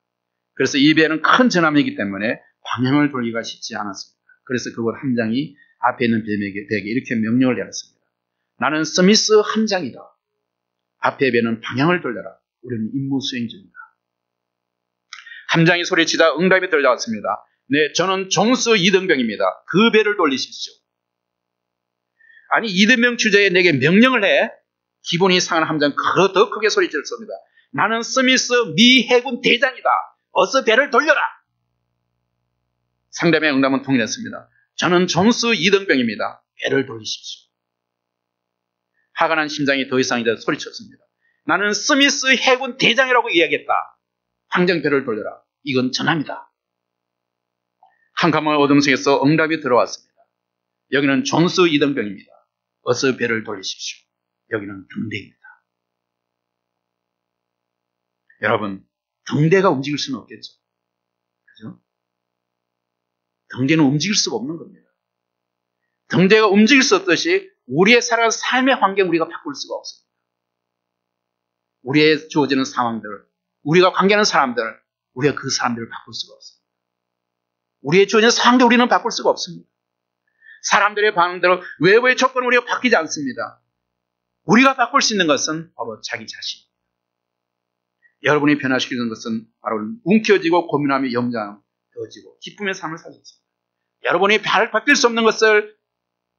그래서 이 배는 큰 전함이기 때문에 방향을 돌리기가 쉽지 않았습니다. 그래서 그걸 함장이 앞에 있는 배에게 이렇게 명령을 내렸습니다. 나는 스미스 함장이다. 앞에 배는 방향을 돌려라. 우리는 임무 수행 중이다. 함장이 소리치다 응답이 들려왔습니다. 네, 저는 종수 이등병입니다. 그 배를 돌리십시오. 아니, 이등병 주제에 내게 명령을 해? 기분이 상한 함장 더 크게 소리쳤습니다. 나는 스미스 미 해군 대장이다. 어서 배를 돌려라. 상대방의 응답은 동일했습니다. 저는 종수 이등병입니다. 배를 돌리십시오. 화가 난 심장이 더 이상 이제 소리쳤습니다. 나는 스미스 해군 대장이라고 이야기했다. 황정 배를 돌려라. 이건 전함이다. 캄캄한 어둠 속에서 응답이 들어왔습니다. 여기는 존스 이등병입니다. 어서 배를 돌리십시오. 여기는 등대입니다. 여러분, 등대가 움직일 수는 없겠죠. 그죠? 등대는 움직일 수가 없는 겁니다. 등대가 움직일 수 없듯이 우리의 살아가는 삶의 환경 우리가 바꿀 수가 없습니다. 우리의 주어지는 상황들, 우리가 관계하는 사람들, 우리가 그 사람들을 바꿀 수가 없습니다. 우리의 주어지는 상황들 우리는 바꿀 수가 없습니다. 사람들의 반응대로 외부의 조건은 우리가 바뀌지 않습니다. 우리가 바꿀 수 있는 것은 바로 자기 자신. 여러분이 변화시키는 것은 바로 움켜쥐고 고민하며 염려하지고 기쁨의 삶을 사셨습니다. 여러분이 바뀔 수 없는 것을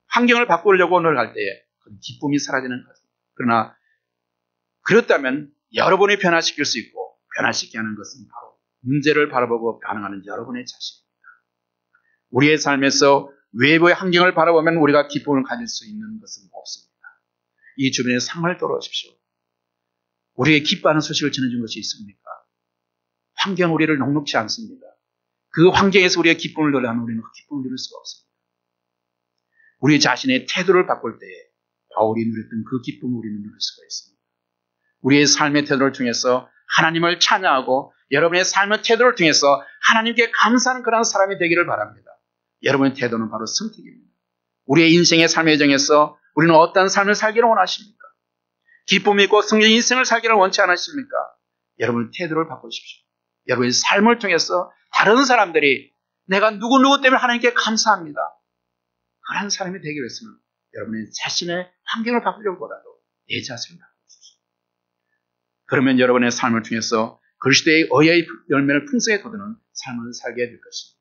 환경을 바꾸려고 노력할 때에 그 기쁨이 사라지는 것입니다. 그러나 그렇다면 여러분이 변화시킬 수 있고 변화시키게 하는 것은 바로 문제를 바라보고 반응하는 여러분의 자신입니다. 우리의 삶에서 외부의 환경을 바라보면 우리가 기쁨을 가질 수 있는 것은 없습니다. 이 주변의 상황을 돌아오십시오. 우리에게 기뻐하는 소식을 전해준 것이 있습니까? 환경 우리를 녹록지 않습니다. 그 환경에서 우리의 기쁨을 누리려면 우리는 그 기쁨을 누릴 수가 없습니다. 우리 자신의 태도를 바꿀 때에 바울이 누렸던 그 기쁨을 우리는 누릴 수가 있습니다. 우리의 삶의 태도를 통해서 하나님을 찬양하고 여러분의 삶의 태도를 통해서 하나님께 감사하는 그런 사람이 되기를 바랍니다. 여러분의 태도는 바로 선택입니다. 우리의 인생의 삶의 여정에서 우리는 어떤 삶을 살기를 원하십니까? 기쁨이 있고 성령의 인생을 살기를 원치 않으십니까? 여러분의 태도를 바꾸십시오. 여러분의 삶을 통해서 다른 사람들이 내가 누구누구 때문에 하나님께 감사합니다. 그런 사람이 되기 위해서는 여러분의 자신의 환경을 바꾸려보다도 내 자신을 바꾸십시오. 그러면 여러분의 삶을 통해서 그리스도의 의의 열매를 풍성히 거두는 삶을 살게 될 것입니다.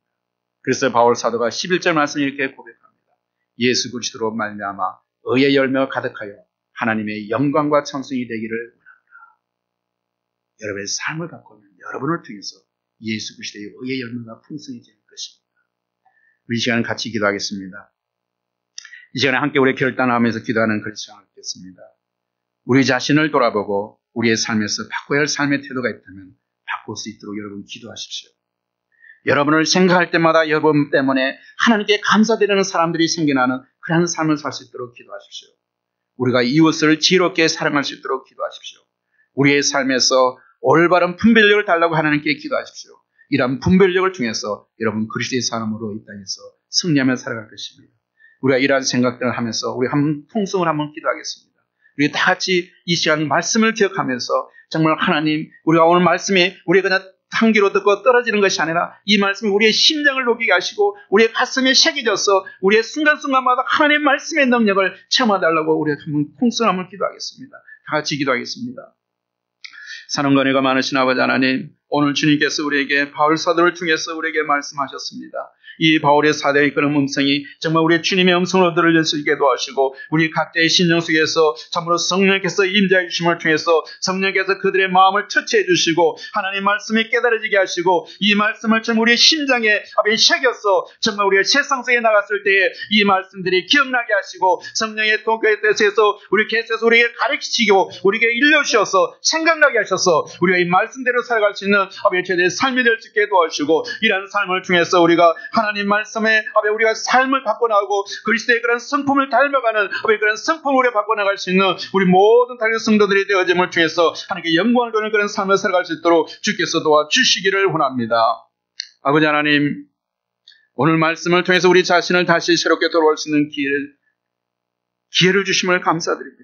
그래서 바울 사도가 11절 말씀을 이렇게 고백합니다. 예수 그리스도로 말미암아 의의 열매가 가득하여 하나님의 영광과 찬송이 되기를 원합니다. 여러분의 삶을 바꾸면 여러분을 통해서 예수 그리스도의 의의 열매가 풍성해지는 것입니다. 우리 이 시간에 같이 기도하겠습니다. 이 시간에 함께 우리 결단하면서 기도하는 그런 시간을 갖겠습니다. 우리 자신을 돌아보고 우리의 삶에서 바꿔야 할 삶의 태도가 있다면 바꿀 수 있도록 여러분 기도하십시오. 여러분을 생각할 때마다 여러분 때문에 하나님께 감사드리는 사람들이 생겨나는 그런 삶을 살 수 있도록 기도하십시오. 우리가 이웃을 지혜롭게 사랑할 수 있도록 기도하십시오. 우리의 삶에서 올바른 분별력을 달라고 하나님께 기도하십시오. 이러한 분별력을 통해서 여러분 그리스도의 사람으로 이 땅에서 승리하며 살아갈 것입니다. 우리가 이러한 생각들을 하면서 우리 한번 통성을 한번 기도하겠습니다. 우리 다 같이 이 시간 말씀을 기억하면서 정말 하나님, 우리가 오늘 말씀이 우리가 그냥 한 귀로 듣고 떨어지는 것이 아니라 이 말씀이 우리의 심장을 녹이게 하시고 우리의 가슴에 새겨져서 우리의 순간순간마다 하나님의 말씀의 능력을 체험하달라고 우리가 한번 통성을 한번 기도하겠습니다. 다 같이 기도하겠습니다. 사랑과 은혜가 많으신 아버지 하나님, 오늘 주님께서 우리에게 바울 사도를 통해서 우리에게 말씀하셨습니다. 이 바울의 사도의 그런 음성이 정말 우리 주님의 음성으로 들을 수 있게 도와주시고 우리 각자의 심령 속에서 참으로 성령께서 임재해 주심을 통해서 성령께서 그들의 마음을 터치해 주시고 하나님 말씀이 깨달아지게 하시고 이 말씀을 좀 우리의 심장에 앞에 새겨서 정말 우리가 세상 속에 나갔을 때에 이 말씀들이 기억나게 하시고 성령의 통과에 대해서 우리 계속해서 우리에게 가르치시고 우리에게 일러주셔서 생각나게 하셔서 우리가 이 말씀대로 살아갈 수 있는 아버지 저희들의 삶이 될 수 있게 도와주시고 이러한 삶을 통해서 우리가 하나님 말씀에 우리가 삶을 바꿔나가고 그리스도의 그런 성품을 닮아가는 그런 성품을 우리가 바꿔나갈 수 있는 우리 모든 달린 성도들이 되어짐을 통해서 하나님께 영광을 돌리는 그런 삶을 살아갈 수 있도록 주께서 도와주시기를 원합니다. 아버지 하나님, 오늘 말씀을 통해서 우리 자신을 다시 새롭게 돌아올 수 있는 기회를 주심을 감사드립니다.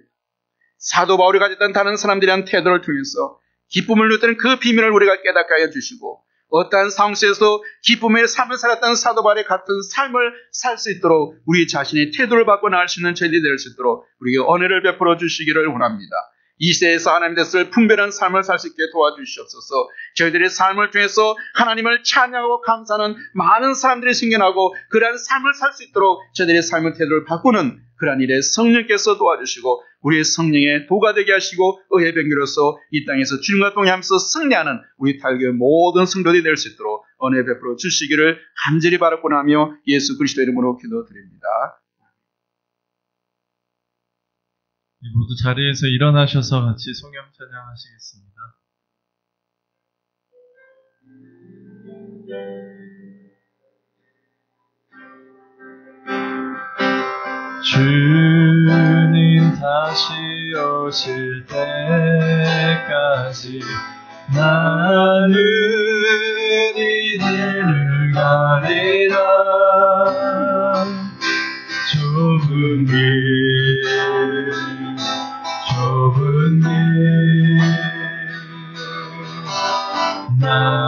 사도 바울이 가졌던 다른 사람들에 대한 태도를 통해서 기쁨을 누리던 그 비밀을 우리가 깨닫게 하여 주시고 어떠한 상황 속에서 기쁨의 삶을 살았던 사도 바울의 같은 삶을 살 수 있도록 우리 자신의 태도를 바꿔 나갈 수 있는 저희들이 될 수 있도록 우리에게 은혜를 베풀어 주시기를 원합니다. 이 세대에서 하나님의 뜻을 분별한 삶을 살 수 있게 도와주시옵소서. 저희들의 삶을 통해서 하나님을 찬양하고 감사하는 많은 사람들이 생겨나고 그러한 삶을 살 수 있도록 저희들의 삶의 태도를 바꾸는 그러한 일에 성령께서 도와주시고 우리의 성령의 도가 되게 하시고 의의 병기로서 이 땅에서 주님과 동행하면서 승리하는 우리 탈교의 모든 성도들이 될 수 있도록 은혜 베풀어 주시기를 간절히 바라고 나며 예수 그리스도 이름으로 기도드립니다. 모두 자리에서 일어나셔서 같이 성령 찬양하시겠습니다. 주님 다시 오실 때까지 나는 이 길을 가리라. 좁은 길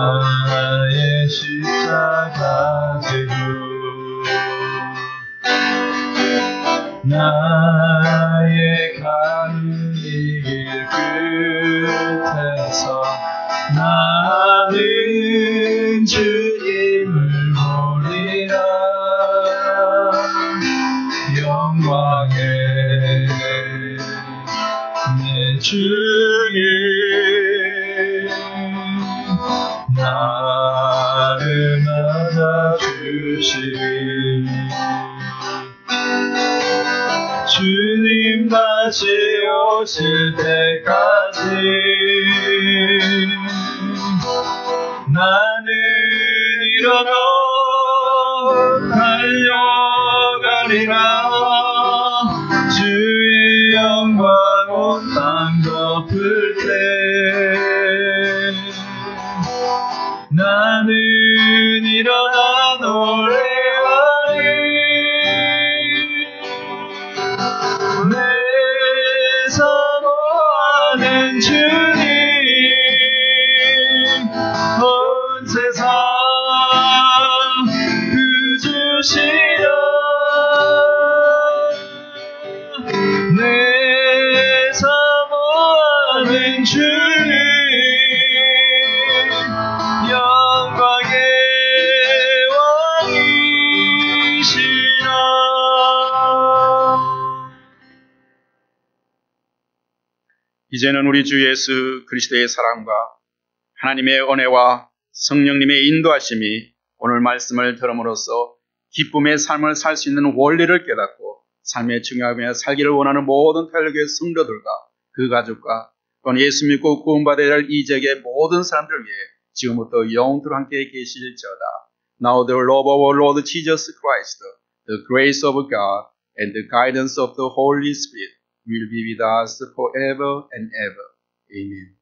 나의 십자가 지고 나의 가는 이 길 끝에서 나는 주님을 보리라. 영광의 내 주님 나를 맞아주시니 주님 다시 오실 때까지 나는 일어나 달려가리라. 주의 영광 온 땅 덮을 때 나는 일어나 노래하리. 내 사모함 이제는 우리 주 예수 그리스도의 사랑과 하나님의 은혜와 성령님의 인도하심이 오늘 말씀을 들음으로써 기쁨의 삶을 살 수 있는 원리를 깨닫고 삶의 중요하며 살기를 원하는 모든 탄력의 성도들과 그 가족과 또는 예수 믿고 구원받아야 할 이적의 모든 사람들을 위해 지금부터 영원토록 함께 계실지어다. Now the love of our Lord Jesus Christ, the grace of God, and the guidance of the Holy Spirit will be with us forever and ever. Amen.